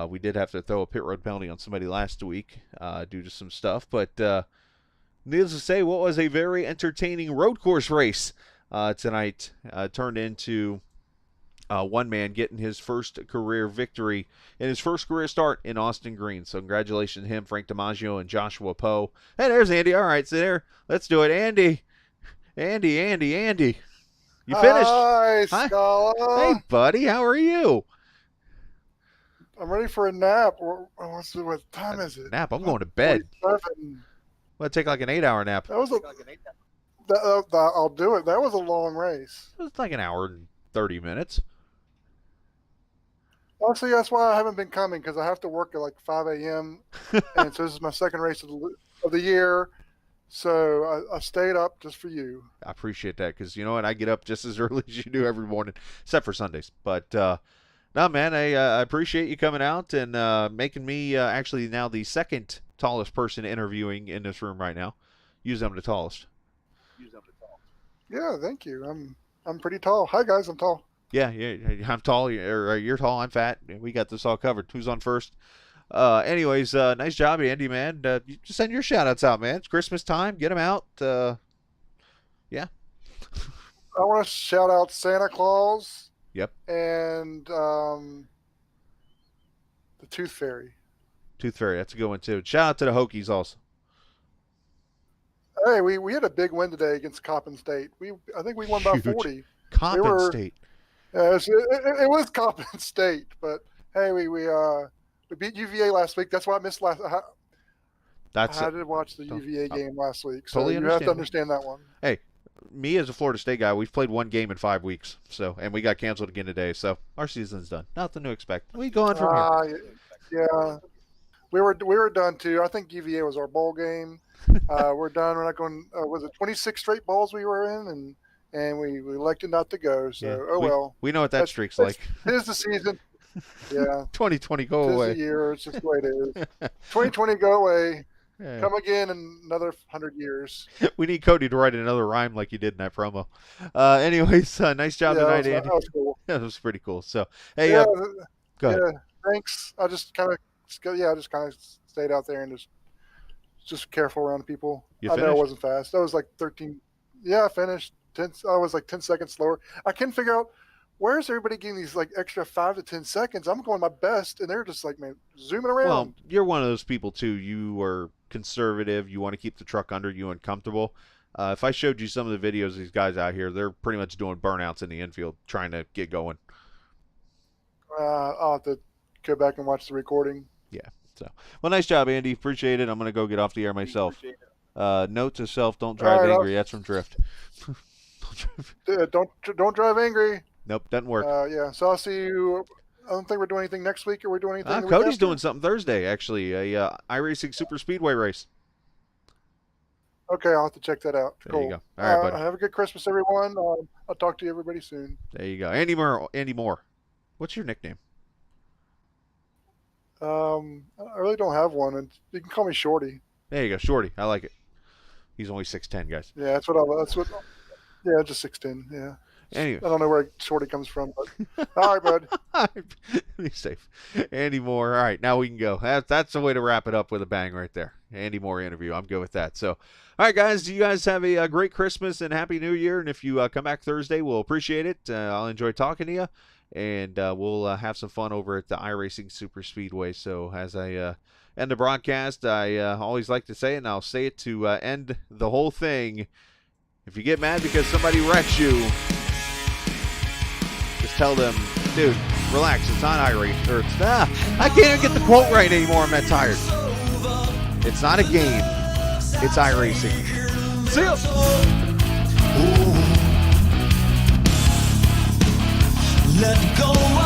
We did have to throw a pit road penalty on somebody last week due to some stuff. But needless to say, what was a very entertaining road course race tonight turned into one man getting his first career victory in his first career start in Austin Green. So congratulations to him, Frank DiMaggio and Joshua Poe. Hey, there's Andy. All right, so there. Let's do it. Andy. You finished. Hi, Scala. Hey, buddy. How are you? I'm ready for a nap. What time is it? Nap. I'm going to bed. 47. Well, take like an 8-hour nap. That was I'll do it. That was a long race. It was like an hour and 30 minutes. Honestly, that's why I haven't been coming, because I have to work at like 5 a.m. and so this is my second race of the year. So I stayed up just for you. I appreciate that, because you know what? I get up just as early as you do every morning, except for Sundays. But no, man, I appreciate you coming out and making me actually now the second tallest person interviewing in this room right now. Usually I'm the tallest. Yeah, thank you. I'm pretty tall. Hi guys, I'm tall. Yeah, I'm tall. You're tall. I'm fat. We got this all covered. Who's on first? Anyways, nice job, Andy, man. You just send your shout-outs out, man. It's Christmas time. Get them out. Yeah. I want to shout out Santa Claus. Yep. And the Tooth Fairy. Tooth Fairy. That's a good one, too. Shout out to the Hokies also. Hey, we had a big win today against Coppin State. I think we won by 40. Coppin State. It was Coppin State, but hey, we beat UVA last week. That's why I missed last. I did watch the UVA game last week, so totally you have to understand that one. Hey, me as a Florida State guy, we've played one game in 5 weeks, and we got canceled again today. So our season's done. Nothing to expect. We go on from here. Yeah, we were done too. I think UVA was our bowl game. We're done. We're not going. Was it 26 straight bowls we were in, and we elected not to go. So yeah, well. We know what that streak's like. It is the season. Yeah. 2020, go Tis away. the year. It's just the way it is. 2020, go away. Yeah. Come again in another 100 years. We need Cody to write another rhyme like you did in that promo. Anyways, nice job tonight, Andy. That was cool. Yeah, that was pretty cool. So, hey, Yeah, go ahead. thanks. I just kind of stayed out there and just careful around people. You I know finished? it wasn't fast. That was like 13. Yeah, I finished. I was like 10 seconds slower. I couldn't figure out where's everybody getting these like extra 5 to 10 seconds. I'm going my best, and they're just like, man, zooming around. Well, you're one of those people too. You are conservative. You want to keep the truck under you and comfortable. If I showed you some of the videos of these guys out here, they're pretty much doing burnouts in the infield, trying to get going. I'll have to go back and watch the recording. Yeah. So, well, nice job, Andy. Appreciate it. I'm going to go get off the air myself. Note to self: don't drive angry. That's from Drift. Don't drive angry. Nope, doesn't work. Yeah. So I'll see you. I don't think we're doing anything next week. Are we doing anything? Cody's doing something Thursday, actually. A iRacing Super Speedway race. Okay, I'll have to check that out. There Cool. you go. All right, buddy. Have a good Christmas, everyone. I'll talk to you everybody soon. There you go. Andy Moore. What's your nickname? I really don't have one, and you can call me Shorty. There you go, Shorty. I like it. He's only 6'10", guys. Yeah, that's what. Yeah, just 6'10". Yeah. Anyway. I don't know where Shorty comes from, but all right, bud. Be safe. Andy Moore. All right, now we can go. That's the way to wrap it up with a bang right there. Andy Moore interview. I'm good with that. So, all right, guys, you guys have a great Christmas and Happy New Year. And if you come back Thursday, we'll appreciate it. I'll enjoy talking to you. And we'll have some fun over at the iRacing Super Speedway. So as I end the broadcast, I always like to say it, and I'll say it to end the whole thing. If you get mad because somebody wrecks you, just tell them, dude, relax. It's not iRacing. Or I can't even get the quote right anymore. I'm that tired. It's not a game. It's iRacing. See ya. Let go.